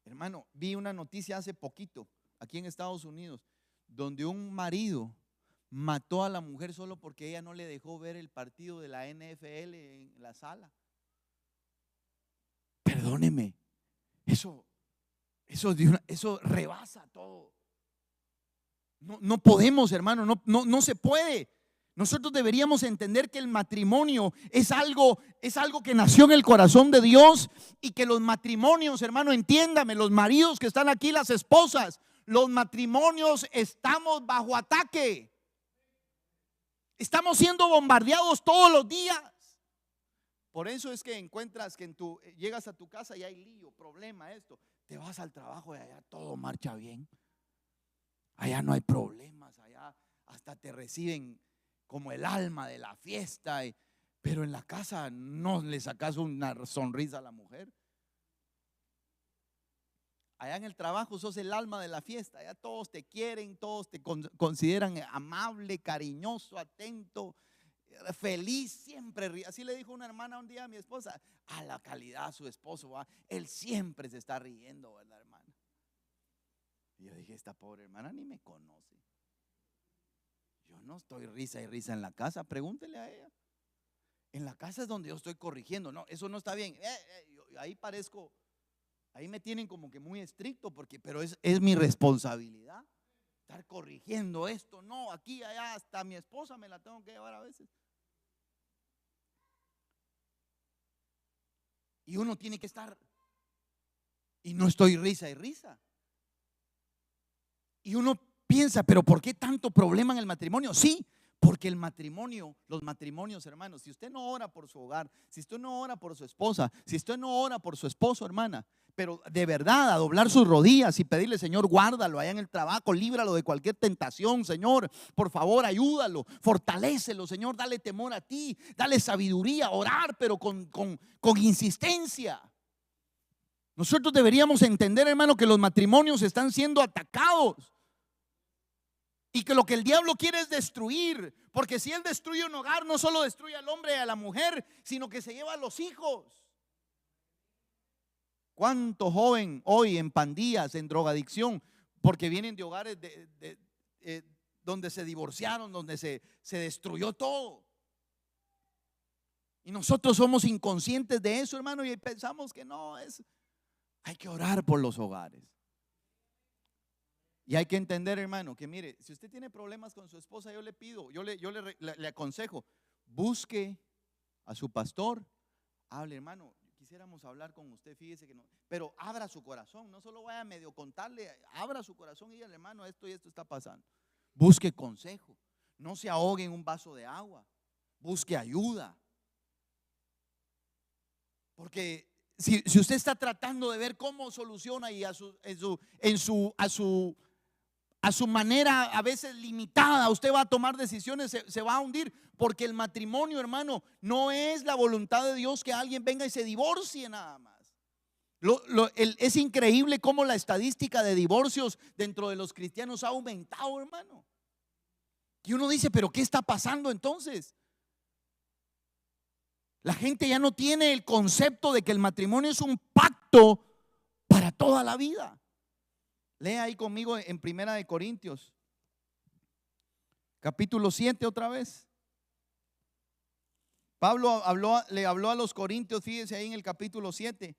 Hermano, vi una noticia hace poquito aquí en Estados Unidos, donde un marido mató a la mujer solo porque ella no le dejó ver el partido de la NFL en la sala. Perdóneme, eso rebasa todo. No podemos, hermano, no se puede. Nosotros deberíamos entender que el matrimonio es algo que nació en el corazón de Dios, y que los matrimonios, hermano, entiéndame, los maridos que están aquí, las esposas, los matrimonios estamos bajo ataque. Estamos siendo bombardeados todos los días. Por eso es que encuentras que llegas a tu casa y hay lío, problema, esto. Te vas al trabajo y allá todo marcha bien. Allá no hay problemas, allá hasta te reciben como el alma de la fiesta, pero en la casa no le sacas una sonrisa a la mujer. Allá en el trabajo sos el alma de la fiesta, allá todos te quieren, todos te consideran amable, cariñoso, atento, feliz, siempre. Así le dijo una hermana un día a mi esposa: a la calidad de su esposo, ¿va? Él siempre se está riendo, ¿verdad, hermana? Y yo dije: esta pobre hermana ni me conoce. Yo no estoy risa y risa en la casa, pregúntele a ella. En la casa es donde yo estoy corrigiendo. No, eso no está bien. Ahí parezco, ahí me tienen como que muy estricto, pero es mi responsabilidad estar corrigiendo esto. No, aquí, allá, hasta mi esposa me la tengo que llevar a veces. Y uno tiene que estar, y no estoy risa y risa. Y uno piensa: pero ¿por qué tanto problema en el matrimonio? Sí, porque el matrimonio, los matrimonios, hermanos, si usted no ora por su hogar, si usted no ora por su esposa, si usted no ora por su esposo, hermana, pero de verdad a doblar sus rodillas y pedirle: Señor, guárdalo allá en el trabajo, líbralo de cualquier tentación, Señor, por favor, ayúdalo, fortalécelo, Señor, dale temor a ti, dale sabiduría, orar, pero con insistencia. Nosotros deberíamos entender, hermano, que los matrimonios están siendo atacados y que lo que el diablo quiere es destruir, porque si él destruye un hogar, no solo destruye al hombre y a la mujer, sino que se lleva a los hijos. ¿Cuánto joven hoy en pandillas, en drogadicción, porque vienen de hogares donde se divorciaron, donde se destruyó todo? Y nosotros somos inconscientes de eso, hermano, y pensamos que no es. Hay que orar por los hogares. Y hay que entender, hermano, que mire, si usted tiene problemas con su esposa, yo le pido, le aconsejo, busque a su pastor, hable, hermano, quisiéramos hablar con usted, fíjese que no, pero abra su corazón, no solo vaya a medio contarle, abra su corazón y dígale, hermano, esto y esto está pasando. Busque consejo, no se ahogue en un vaso de agua, busque ayuda. Porque si usted está tratando de ver cómo soluciona y a su manera a veces limitada, usted va a tomar decisiones, se va a hundir, porque el matrimonio, hermano, no es la voluntad de Dios que alguien venga y se divorcie nada más. Es increíble cómo la estadística de divorcios dentro de los cristianos ha aumentado, hermano. Y uno dice, pero ¿qué está pasando entonces? La gente ya no tiene el concepto de que el matrimonio es un pacto para toda la vida. Lea ahí conmigo en Primera de Corintios, capítulo 7 otra vez. Pablo le habló a los corintios, fíjese ahí en el capítulo 7.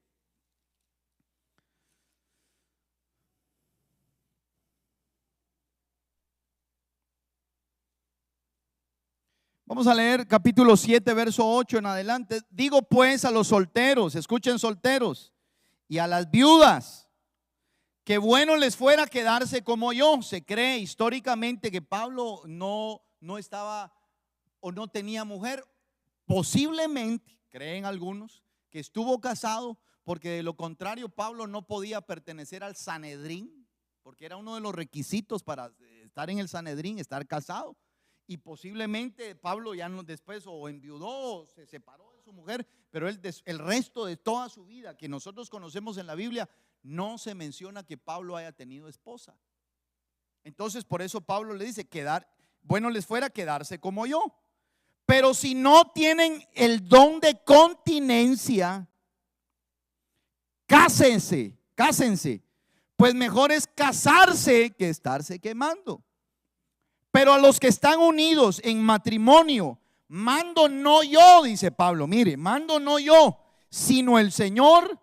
Vamos a leer capítulo 7, verso 8 en adelante. Digo pues a los solteros, escuchen solteros, y a las viudas, que bueno les fuera quedarse como yo. Se cree históricamente que Pablo no estaba o no tenía mujer. Posiblemente, creen algunos, que estuvo casado, porque de lo contrario Pablo no podía pertenecer al Sanedrín, porque era uno de los requisitos para estar en el Sanedrín, estar casado. Y posiblemente Pablo ya no, después o enviudó o se separó de su mujer, pero el resto de toda su vida que nosotros conocemos en la Biblia, no se menciona que Pablo haya tenido esposa. Entonces por eso Pablo le dice, bueno les fuera quedarse como yo. Pero si no tienen el don de continencia, cásense, pues mejor es casarse que estarse quemando. Pero a los que están unidos en matrimonio, mando no yo, dice Pablo, mire, mando no yo, sino el Señor,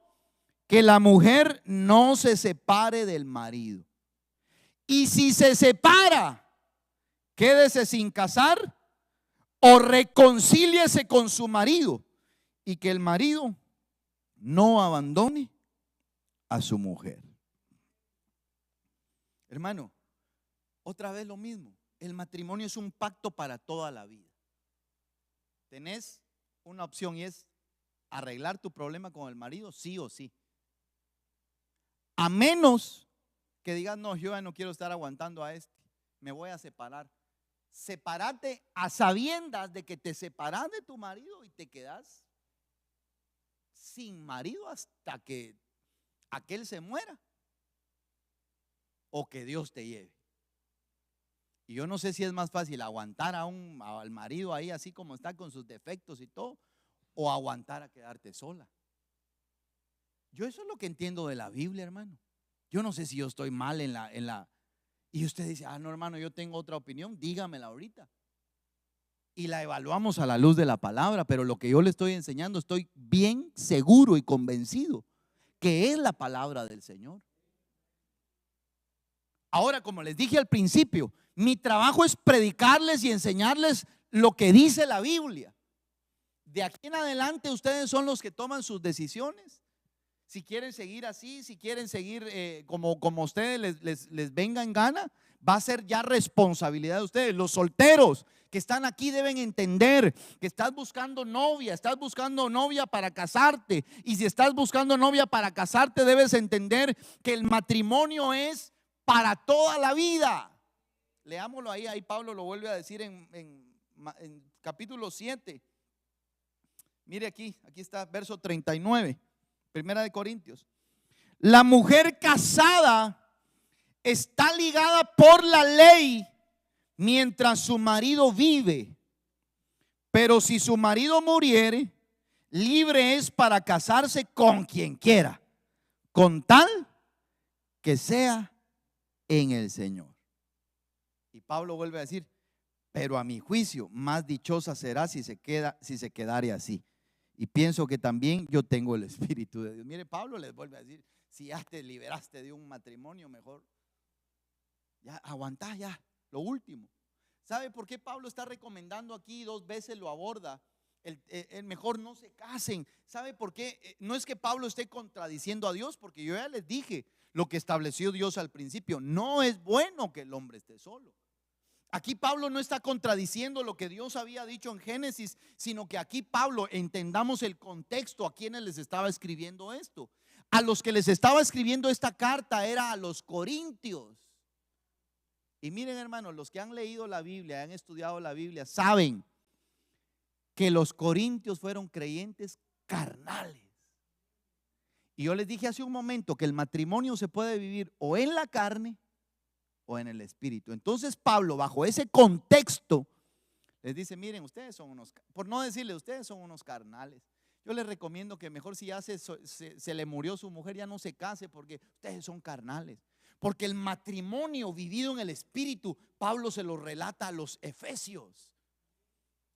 que la mujer no se separe del marido. Y si se separa, quédese sin casar o reconcíliese con su marido, y que el marido no abandone a su mujer. Hermano, otra vez lo mismo. El matrimonio es un pacto para toda la vida. Tenés una opción y es arreglar tu problema con el marido, sí o sí. A menos que digas, no, yo ya no quiero estar aguantando a este, me voy a separar. Sepárate a sabiendas de que te separas de tu marido y te quedas sin marido hasta que aquel se muera o que Dios te lleve. Y yo no sé si es más fácil aguantar al marido ahí así como está con sus defectos y todo, o aguantar a quedarte sola. Yo eso es lo que entiendo de la Biblia, hermano. Yo no sé si yo estoy mal en la y usted dice, no hermano, yo tengo otra opinión, dígamela ahorita. Y la evaluamos a la luz de la palabra, pero lo que yo le estoy enseñando, estoy bien seguro y convencido que es la palabra del Señor. Ahora, como les dije al principio, mi trabajo es predicarles y enseñarles lo que dice la Biblia. De aquí en adelante ustedes son los que toman sus decisiones. Si quieren seguir así, si quieren seguir como ustedes les venga en gana, va a ser ya responsabilidad de ustedes. Los solteros que están aquí deben entender que estás buscando novia para casarte. Y si estás buscando novia para casarte, debes entender que el matrimonio es para toda la vida. Leámoslo ahí Pablo lo vuelve a decir en capítulo 7. Mire aquí está, verso 39, Primera de Corintios. La mujer casada está ligada por la ley mientras su marido vive, pero si su marido muriere, libre es para casarse con quien quiera, con tal que sea en el Señor. Y Pablo vuelve a decir, pero a mi juicio más dichosa será si se quedare así. y pienso que también yo tengo el Espíritu de Dios. Mire, Pablo les vuelve a decir, si ya te liberaste de un matrimonio, mejor ya aguantá ya, lo último. ¿Sabe por qué Pablo está recomendando aquí? 2 veces lo aborda. El mejor no se casen. ¿Sabe por qué? No es que Pablo esté contradiciendo a Dios, porque yo ya les dije lo que estableció Dios al principio. No es bueno que el hombre esté solo. Aquí Pablo no está contradiciendo lo que Dios había dicho en Génesis, sino que aquí Pablo, entendamos el contexto a quienes les estaba escribiendo esto. A los que les estaba escribiendo esta carta era a los corintios. Y miren, hermanos, los que han leído la Biblia, han estudiado la Biblia, saben que los corintios fueron creyentes carnales. Y yo les dije hace un momento que el matrimonio se puede vivir o en la carne o en el espíritu. Entonces Pablo, bajo ese contexto, les dice, miren, ustedes son unos, por no decirle, ustedes son unos carnales. Yo les recomiendo que mejor, si ya se le murió su mujer, ya no se case, porque ustedes son carnales. Porque el matrimonio vivido en el espíritu, Pablo se lo relata a los efesios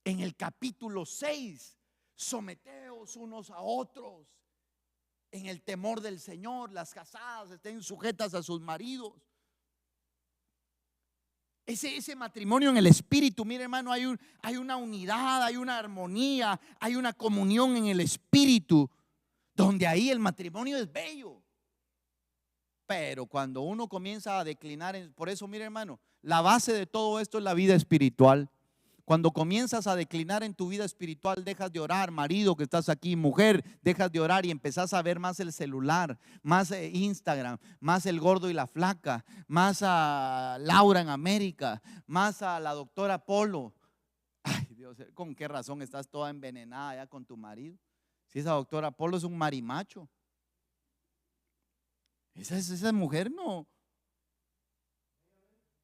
en el capítulo 6. Someteos unos a otros en el temor del Señor. Las casadas estén sujetas a sus maridos. Ese matrimonio en el espíritu, mire, hermano, hay una unidad, hay una armonía, hay una comunión en el espíritu, donde ahí el matrimonio es bello. Pero cuando uno comienza a declinar, por eso, mire, hermano, la base de todo esto es la vida espiritual. Cuando comienzas a declinar en tu vida espiritual, dejas de orar, marido que estás aquí, mujer, dejas de orar y empezás a ver más el celular, más Instagram, más el gordo y la flaca, más a Laura en América, más a la doctora Polo. Ay, Dios, ¿con qué razón estás toda envenenada ya con tu marido? Si esa doctora Polo es un marimacho. Esa mujer no.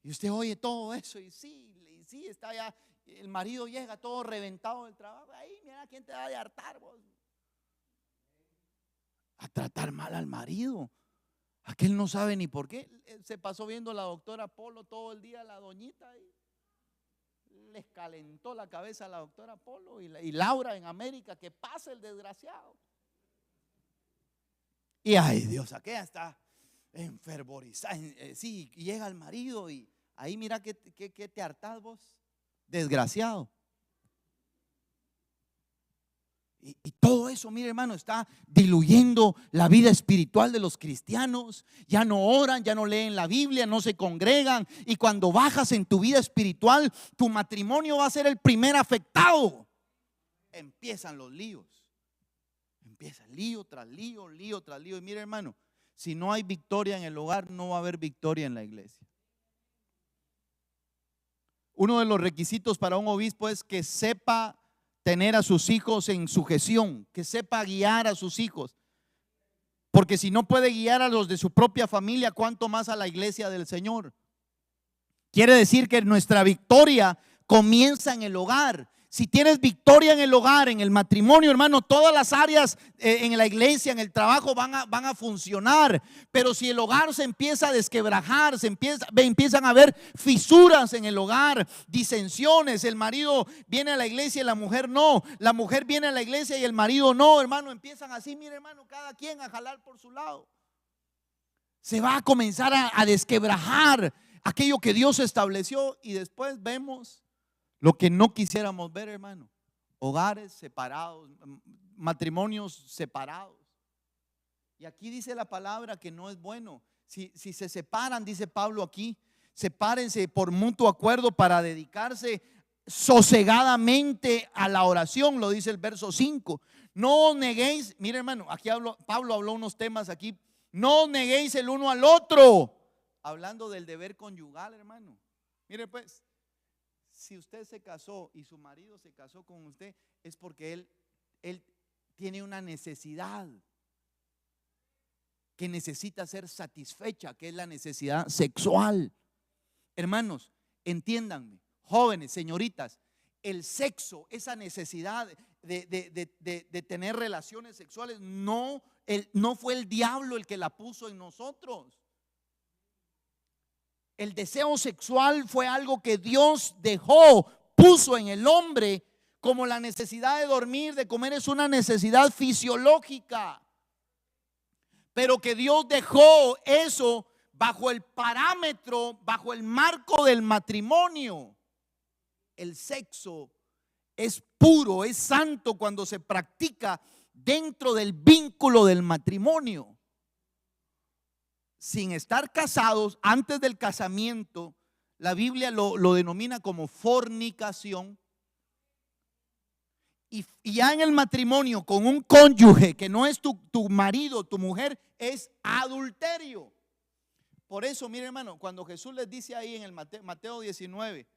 Y usted oye todo eso y sí, está ya. El marido llega todo reventado del trabajo. Ahí, mira, ¿quién te va a hartar vos? A tratar mal al marido. Aquel no sabe ni por qué. Se pasó viendo a la doctora Polo todo el día, la doñita. Y les calentó la cabeza a la doctora Polo y Laura en América. Que pase el desgraciado. Y ay Dios, aquella está enfervorizada. Sí, llega el marido y ahí mira que te hartás vos, desgraciado. Y todo eso, mire, hermano, está diluyendo la vida espiritual de los cristianos. Ya no oran, ya no leen la Biblia, no se congregan. Y cuando bajas en tu vida espiritual, tu matrimonio va a ser el primer afectado. Empiezan los líos. Empieza lío tras lío, lío tras lío. Y mire, hermano, si no hay victoria en el hogar, no va a haber victoria en la iglesia. Uno de los requisitos para un obispo es que sepa tener a sus hijos en sujeción, que sepa guiar a sus hijos. Porque si no puede guiar a los de su propia familia, ¿cuánto más a la iglesia del Señor? Quiere decir que nuestra victoria comienza en el hogar. Si tienes victoria en el hogar, en el matrimonio, hermano, todas las áreas en la iglesia, en el trabajo van a funcionar. Pero si el hogar se empieza a desquebrajar, empiezan a haber fisuras en el hogar, disensiones, el marido viene a la iglesia y la mujer no, la mujer viene a la iglesia y el marido no, hermano, empiezan así, mire, hermano, cada quien a jalar por su lado. Se va a comenzar a desquebrajar aquello que Dios estableció y después vemos lo que no quisiéramos ver, hermano. Hogares separados, matrimonios separados. Y aquí dice la palabra que no es bueno. Si se separan, dice Pablo aquí, sepárense por mutuo acuerdo para dedicarse sosegadamente a la oración, lo dice el verso 5. No neguéis, mire, hermano, aquí Pablo habló unos temas aquí. No neguéis el uno al otro, hablando del deber conyugal, hermano. Mire pues, si usted se casó y su marido se casó con usted, es porque él tiene una necesidad que necesita ser satisfecha, que es la necesidad sexual. Hermanos, entiéndanme, jóvenes, señoritas, el sexo, esa necesidad de tener relaciones sexuales, no fue el diablo el que la puso en nosotros. El deseo sexual fue algo que Dios puso en el hombre como la necesidad de dormir, de comer, es una necesidad fisiológica. Pero que Dios dejó eso bajo el parámetro, bajo el marco del matrimonio. El sexo es puro, es santo cuando se practica dentro del vínculo del matrimonio. Sin estar casados, antes del casamiento, la Biblia lo denomina como fornicación. Y ya en el matrimonio con un cónyuge que no es tu marido, tu mujer, es adulterio. Por eso, mire hermano, cuando Jesús les dice ahí en el Mateo 19,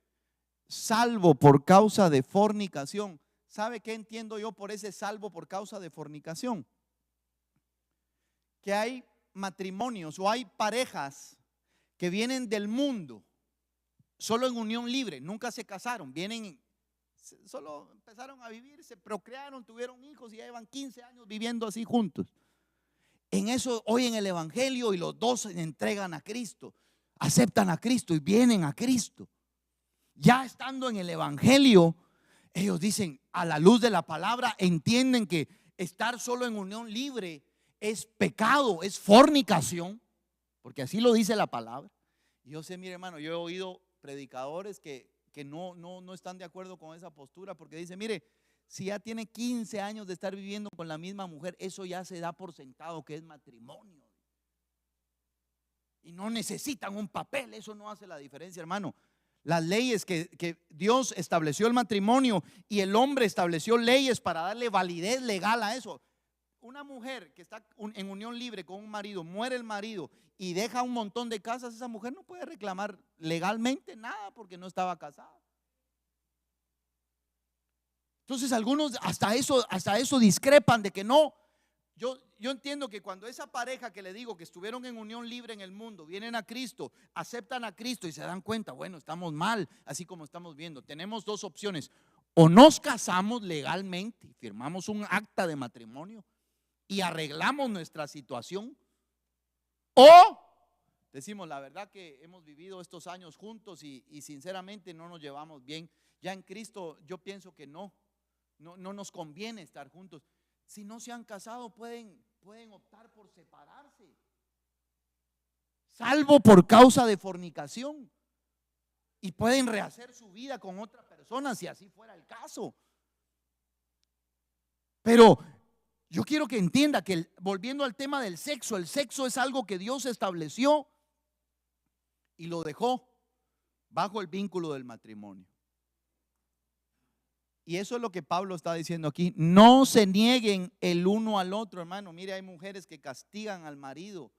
salvo por causa de fornicación, ¿sabe qué entiendo yo por ese salvo por causa de fornicación? Que hay matrimonios o hay parejas que vienen del mundo solo en unión libre, nunca se casaron, solo empezaron a vivir, se procrearon, tuvieron hijos y ya llevan 15 años viviendo así juntos. En eso oyen el evangelio y los dos se entregan a Cristo, aceptan a Cristo y vienen a Cristo. Ya estando en el evangelio, ellos dicen, a la luz de la palabra, entienden que estar solo en unión libre es pecado, es fornicación, porque así lo dice la palabra. Y yo sé, mire hermano, yo he oído predicadores que no están de acuerdo con esa postura, porque dice, mire, si ya tiene 15 años de estar viviendo con la misma mujer, eso ya se da por sentado que es matrimonio. Y no necesitan un papel, eso no hace la diferencia, hermano. Las leyes que Dios estableció el matrimonio y el hombre estableció leyes para darle validez legal a eso. Una mujer que está en unión libre con un marido, muere el marido y deja un montón de casas, esa mujer no puede reclamar legalmente nada porque no estaba casada. Entonces algunos hasta eso discrepan de que no. Yo entiendo que cuando esa pareja que le digo que estuvieron en unión libre en el mundo, vienen a Cristo, aceptan a Cristo y se dan cuenta, bueno, estamos mal, así como estamos viendo. Tenemos dos opciones: o nos casamos legalmente, firmamos un acta de matrimonio y arreglamos nuestra situación, o decimos la verdad que hemos vivido estos años juntos y sinceramente no nos llevamos bien. Ya en Cristo yo pienso que no nos conviene estar juntos. Si no se han casado pueden optar por separarse, salvo por causa de fornicación, y pueden rehacer su vida con otra persona si así fuera el caso. Pero yo quiero que entienda que volviendo al tema del sexo, el sexo es algo que Dios estableció y lo dejó bajo el vínculo del matrimonio. Y eso es lo que Pablo está diciendo aquí. No se nieguen el uno al otro, hermano. Mire, hay mujeres que castigan al marido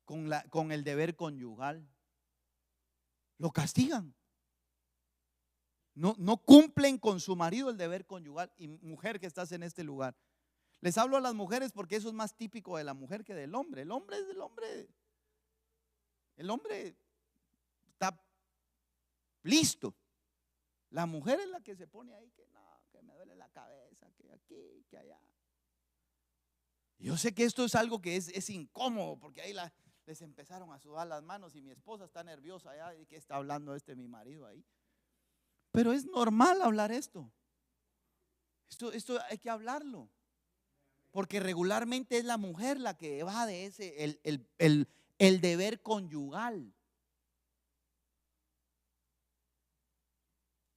con el deber conyugal. Lo castigan. No cumplen con su marido el deber conyugal. Y mujer que estás en este lugar, les hablo a las mujeres porque eso es más típico de la mujer que del hombre. El hombre es del hombre. El hombre está listo. La mujer es la que se pone ahí que no, que me duele la cabeza, que aquí, que allá. Yo sé que esto es algo que es incómodo porque ahí les empezaron a sudar las manos y mi esposa está nerviosa allá y que está hablando mi marido ahí. Pero es normal hablar esto. Esto hay que hablarlo. Porque regularmente es la mujer la que evade el deber conyugal.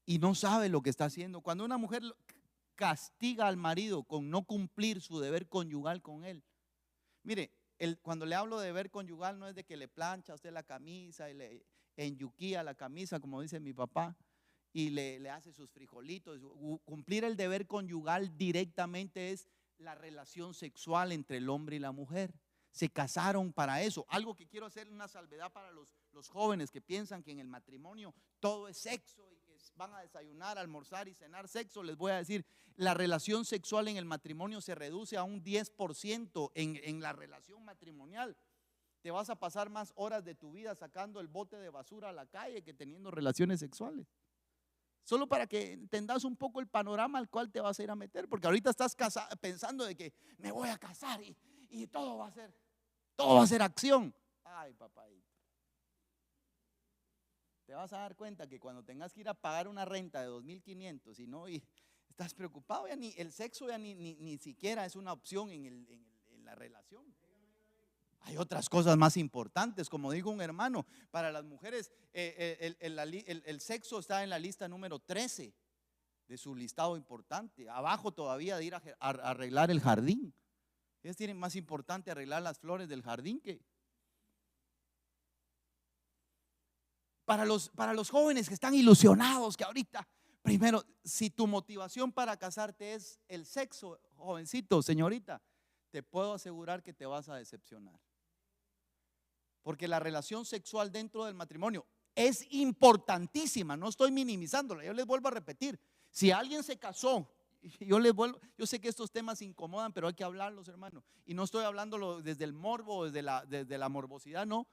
Y no sabe lo que está haciendo. Cuando una mujer castiga al marido con no cumplir su deber conyugal con él, mire, cuando le hablo de deber conyugal no es de que le plancha a usted la camisa y le enyuquía la camisa, como dice mi papá, y le hace sus frijolitos. Cumplir el deber conyugal directamente es la relación sexual entre el hombre y la mujer. Se casaron para eso. Algo que quiero hacer una salvedad para los jóvenes que piensan que en el matrimonio todo es sexo y que van a desayunar, almorzar y cenar sexo. Les voy a decir, la relación sexual en el matrimonio se reduce a un 10% en la relación matrimonial. Te vas a pasar más horas de tu vida sacando el bote de basura a la calle que teniendo relaciones sexuales. Solo para que entendas un poco el panorama al cual te vas a ir a meter, porque ahorita estás pensando de que me voy a casar y todo va a ser acción. Ay, papá, te vas a dar cuenta que cuando tengas que ir a pagar una renta de 2.500 y Estás preocupado, ya ni el sexo ya ni siquiera es una opción en la relación. Hay otras cosas más importantes, como dijo un hermano, para las mujeres el sexo está en la lista número 13 de su listado importante, abajo todavía de ir a arreglar el jardín. Ellos tienen más importante arreglar las flores del jardín que… Para los jóvenes que están ilusionados, que ahorita, primero, si tu motivación para casarte es el sexo, jovencito, señorita, te puedo asegurar que te vas a decepcionar. Porque la relación sexual dentro del matrimonio es importantísima, no estoy minimizándola. Yo les vuelvo a repetir, si alguien se casó, yo sé que estos temas incomodan, pero hay que hablarlos, hermano. Y no estoy hablándolo desde el morbo, desde la morbosidad, no,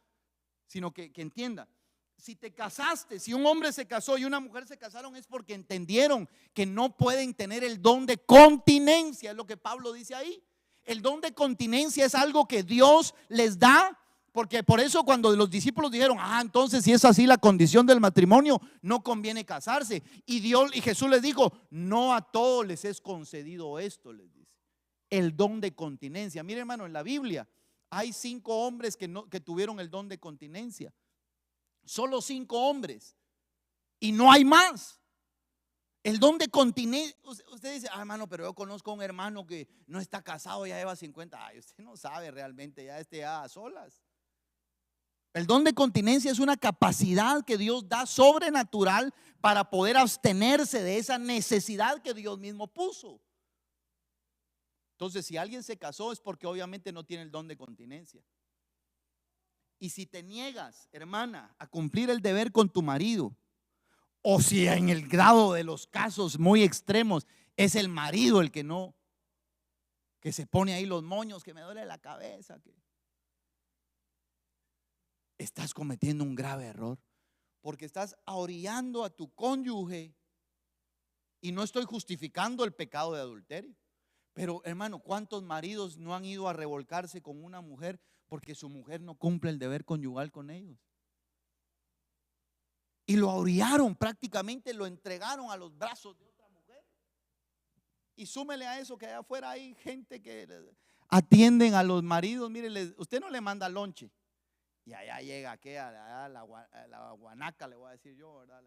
sino que entienda. Si te casaste, si un hombre se casó y una mujer se casaron, es porque entendieron que no pueden tener el don de continencia, es lo que Pablo dice ahí. El don de continencia es algo que Dios les da, porque por eso cuando los discípulos dijeron, entonces si es así la condición del matrimonio, no conviene casarse. Y Jesús les dijo, no a todos les es concedido esto, les dice, el don de continencia. Mire, hermano, en la Biblia hay 5 hombres que tuvieron el don de continencia. Solo 5 hombres y no hay más. El don de continencia. Usted dice, hermano, pero yo conozco a un hermano que no está casado, ya lleva 50. Usted no sabe realmente, ya a solas. El don de continencia es una capacidad que Dios da sobrenatural para poder abstenerse de esa necesidad que Dios mismo puso. Entonces, si alguien se casó es porque obviamente no tiene el don de continencia. Y si te niegas, hermana, a cumplir el deber con tu marido, o si en el grado de los casos muy extremos es el marido el que se pone ahí los moños, que me duele la cabeza, que estás cometiendo un grave error, porque estás ahorillando a tu cónyuge. Y no estoy justificando el pecado de adulterio, pero hermano, ¿cuántos maridos no han ido a revolcarse con una mujer porque su mujer no cumple el deber conyugal con ellos? Y lo ahorrillaron, prácticamente lo entregaron a los brazos de otra mujer. Y súmele a eso que allá afuera hay gente que atienden a los maridos. Mire, usted no le manda lonche y allá llega la guanaca, le voy a decir yo, ¿verdad?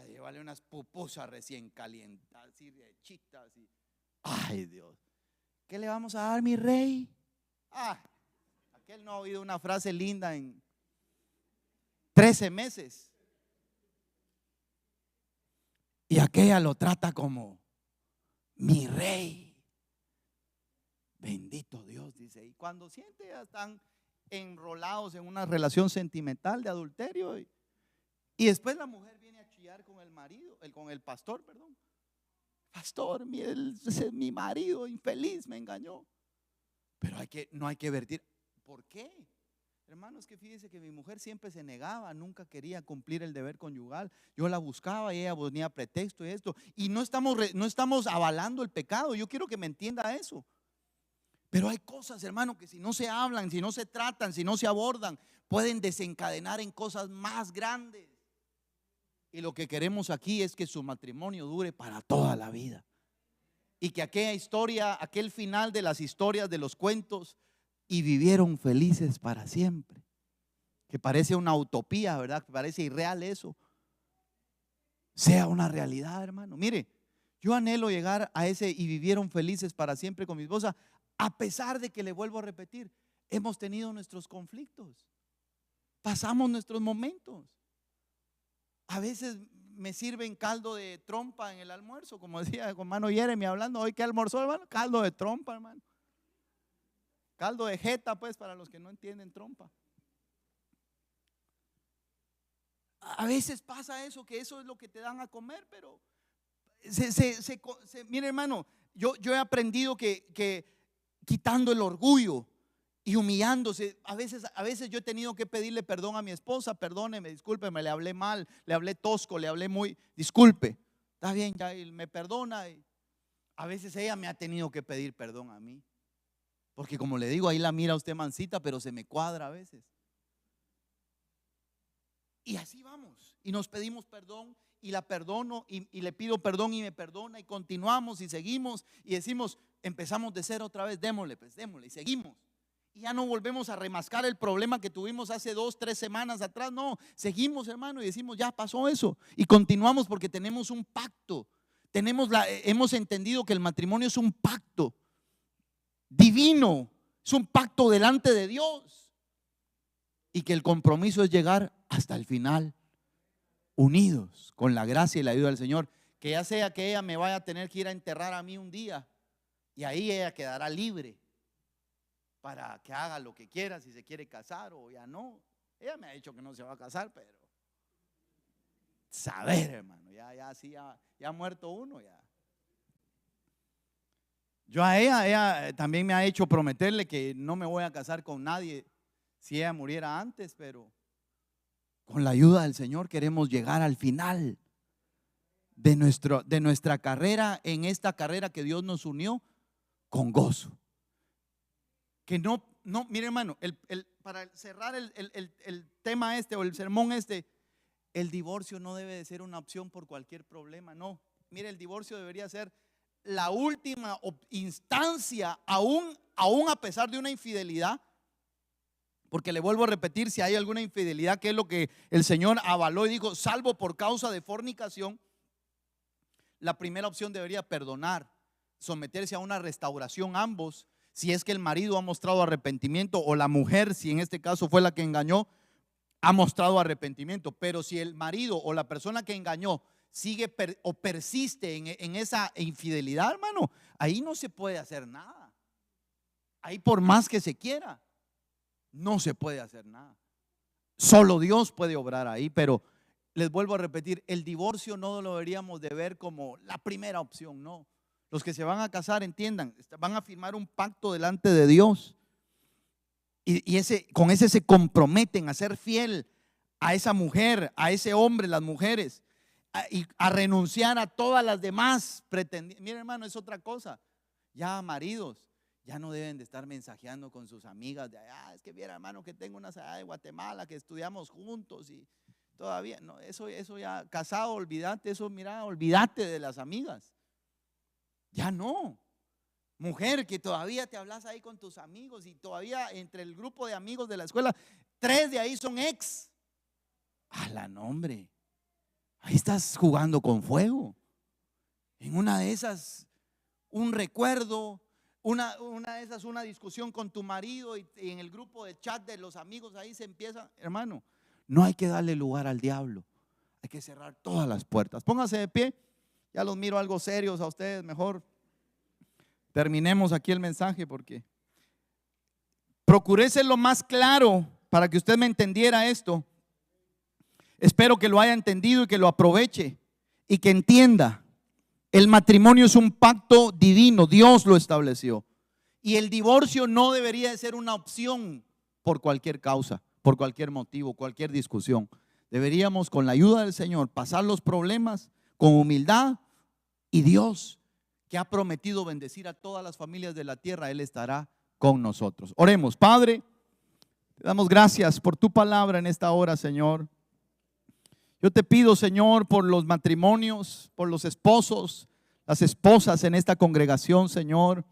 Llévale unas pupusas recién calientadas, así rechitas. Ay, Dios, ¿qué le vamos a dar, mi rey? Aquel no ha oído una frase linda en 13 meses. Y aquella lo trata como mi rey. Bendito Dios, dice. Y cuando siente ya están enrolados en una relación sentimental de adulterio. Y después la mujer viene a chillar con el marido, con el pastor, perdón. Pastor, mi marido infeliz me engañó. Pero no hay que vertir. ¿Por qué? Hermanos, que fíjese que mi mujer siempre se negaba, nunca quería cumplir el deber conyugal. Yo la buscaba y ella ponía pretexto y esto. Y no estamos avalando el pecado. Yo quiero que me entienda eso. Pero hay cosas, hermano, que si no se hablan, si no se tratan, si no se abordan, pueden desencadenar en cosas más grandes. Y lo que queremos aquí es que su matrimonio dure para toda la vida. Y que aquella historia, aquel final de las historias de los cuentos, y vivieron felices para siempre, que parece una utopía, ¿verdad? Que parece irreal eso, sea una realidad, hermano. Mire, yo anhelo llegar a ese y vivieron felices para siempre con mi esposa, a pesar de que, le vuelvo a repetir, hemos tenido nuestros conflictos, pasamos nuestros momentos. A veces me sirven caldo de trompa en el almuerzo, como decía con hermano Jeremy hablando, hoy que almorzó, hermano, caldo de trompa, hermano. Caldo de jeta, pues, para los que no entienden trompa. A veces pasa eso, que eso es lo que te dan a comer, pero mire, hermano, yo he aprendido que quitando el orgullo y humillándose, a veces yo he tenido que pedirle perdón a mi esposa. Perdóneme, discúlpeme, le hablé mal, le hablé tosco, le hablé disculpe, está bien, ya, y me perdona. Y a veces ella me ha tenido que pedir perdón a mí, porque como le digo, ahí la mira usted mansita, pero se me cuadra a veces. Y así vamos, y nos pedimos perdón, y la perdono y le pido perdón y me perdona y continuamos y seguimos y decimos, empezamos de cero otra vez, démosle y seguimos. Y ya no volvemos a remascar el problema que tuvimos hace 2, 3 semanas atrás. No, seguimos, hermano, y decimos, ya pasó eso. Y continuamos porque tenemos un pacto. Hemos entendido que el matrimonio es un pacto divino, es un pacto delante de Dios. Y que el compromiso es llegar hasta el final, unidos con la gracia y la ayuda del Señor. Que ya sea que ella me vaya a tener que ir a enterrar a mí un día, y ahí ella quedará libre para que haga lo que quiera, si se quiere casar o ya no. Ella me ha dicho que no se va a casar, pero saber, hermano, ya ha muerto uno ya. Yo a ella también me ha hecho prometerle que no me voy a casar con nadie si ella muriera antes, pero con la ayuda del Señor queremos llegar al final de nuestra carrera, en esta carrera que Dios nos unió, con gozo. Que no, mire, hermano, para cerrar el tema o el sermón el divorcio no debe de ser una opción por cualquier problema, no. Mire, el divorcio debería ser la última instancia, aún a pesar de una infidelidad. Porque le vuelvo a repetir, si hay alguna infidelidad, que es lo que el Señor avaló y dijo, salvo por causa de fornicación, la primera opción debería perdonar, someterse a una restauración ambos. Si es que el marido ha mostrado arrepentimiento, o la mujer, si en este caso fue la que engañó, ha mostrado arrepentimiento. Pero si el marido o la persona que engañó sigue o persiste en esa infidelidad, hermano, ahí no se puede hacer nada. Ahí por más que se quiera, no se puede hacer nada. Solo Dios puede obrar ahí. Pero les vuelvo a repetir, el divorcio no lo deberíamos de ver como la primera opción, no. Los que se van a casar, entiendan, van a firmar un pacto delante de Dios. Con ese se comprometen a ser fiel a esa mujer, a ese hombre, las mujeres, y a renunciar a todas las demás pretendientes. Mira, hermano, es otra cosa. Ya maridos, ya no deben de estar mensajeando con sus amigas de allá. Es que viera, hermano, que tengo unas allá de Guatemala que estudiamos juntos y todavía, no, eso ya, casado, olvídate, eso, mira, olvídate de las amigas. Ya no. Mujer, que todavía te hablas ahí con tus amigos y todavía entre el grupo de amigos de la escuela, 3 de ahí son ex. A la nombre, ahí estás jugando con fuego. En una de esas, un recuerdo, una de esas, una discusión con tu marido, y en el grupo de chat de los amigos ahí se empieza. Hermano, no hay que darle lugar al diablo, hay que cerrar todas las puertas. Póngase de pie. Ya los miro algo serios a ustedes, mejor terminemos aquí el mensaje, porque procuré ser lo más claro para que usted me entendiera esto. Espero que lo haya entendido y que lo aproveche y que entienda. El matrimonio es un pacto divino, Dios lo estableció. Y el divorcio no debería de ser una opción por cualquier causa, por cualquier motivo, cualquier discusión. Deberíamos, con la ayuda del Señor, pasar los problemas con humildad, y Dios, que ha prometido bendecir a todas las familias de la tierra, Él estará con nosotros. Oremos. Padre, te damos gracias por tu palabra en esta hora, Señor. Yo te pido, Señor, por los matrimonios, por los esposos, las esposas en esta congregación, Señor.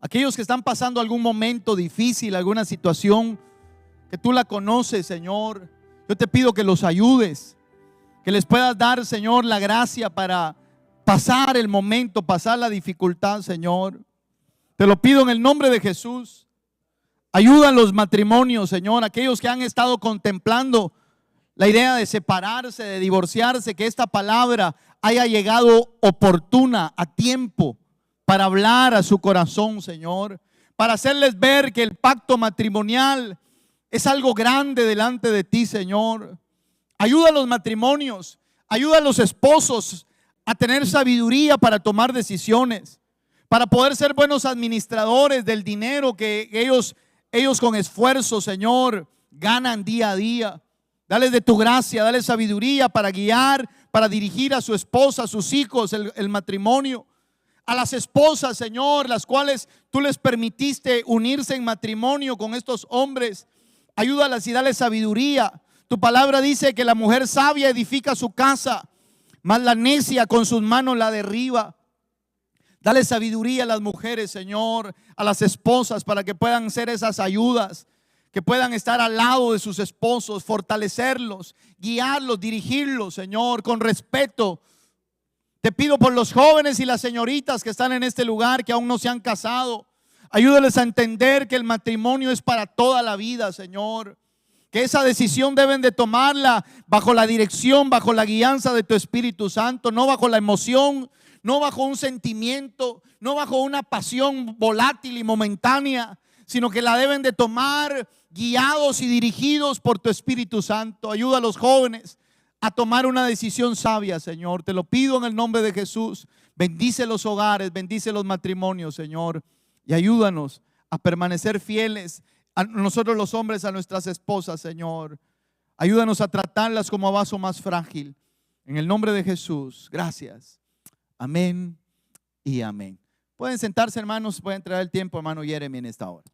Aquellos que están pasando algún momento difícil, alguna situación que tú la conoces, Señor. Yo te pido que los ayudes, que les puedas dar, Señor, la gracia para pasar el momento, pasar la dificultad, Señor. Te lo pido en el nombre de Jesús. Ayuda a los matrimonios, Señor, aquellos que han estado contemplando la idea de separarse, de divorciarse, que esta palabra haya llegado oportuna, a tiempo, para hablar a su corazón, Señor, para hacerles ver que el pacto matrimonial es algo grande delante de ti, Señor. Ayuda a los matrimonios, ayuda a los esposos a tener sabiduría para tomar decisiones, para poder ser buenos administradores del dinero que ellos con esfuerzo, Señor, ganan día a día. Dale de tu gracia, dale sabiduría para guiar, para dirigir a su esposa, a sus hijos, el matrimonio. A las esposas, Señor, las cuales tú les permitiste unirse en matrimonio con estos hombres, ayúdalas y dale sabiduría Tu palabra dice que la mujer sabia edifica su casa, mas la necia con sus manos la derriba. Dale sabiduría a las mujeres, Señor, a las esposas, para que puedan ser esas ayudas, que puedan estar al lado de sus esposos, fortalecerlos, guiarlos, dirigirlos, Señor, con respeto. Te pido por los jóvenes y las señoritas que están en este lugar, que aún no se han casado. Ayúdales a entender que el matrimonio es para toda la vida, Señor. Que esa decisión deben de tomarla bajo la dirección, bajo la guianza de tu Espíritu Santo, no bajo la emoción, no bajo un sentimiento, no bajo una pasión volátil y momentánea, sino que la deben de tomar guiados y dirigidos por tu Espíritu Santo. Ayuda a los jóvenes a tomar una decisión sabia, Señor. Te lo pido en el nombre de Jesús. Bendice los hogares, bendice los matrimonios, Señor, y ayúdanos a permanecer fieles a nosotros los hombres, a nuestras esposas, Señor. Ayúdanos a tratarlas como a vaso más frágil. En el nombre de Jesús, gracias. Amén y amén. Pueden sentarse, hermanos, pueden traer el tiempo, hermano Jeremy, en esta hora.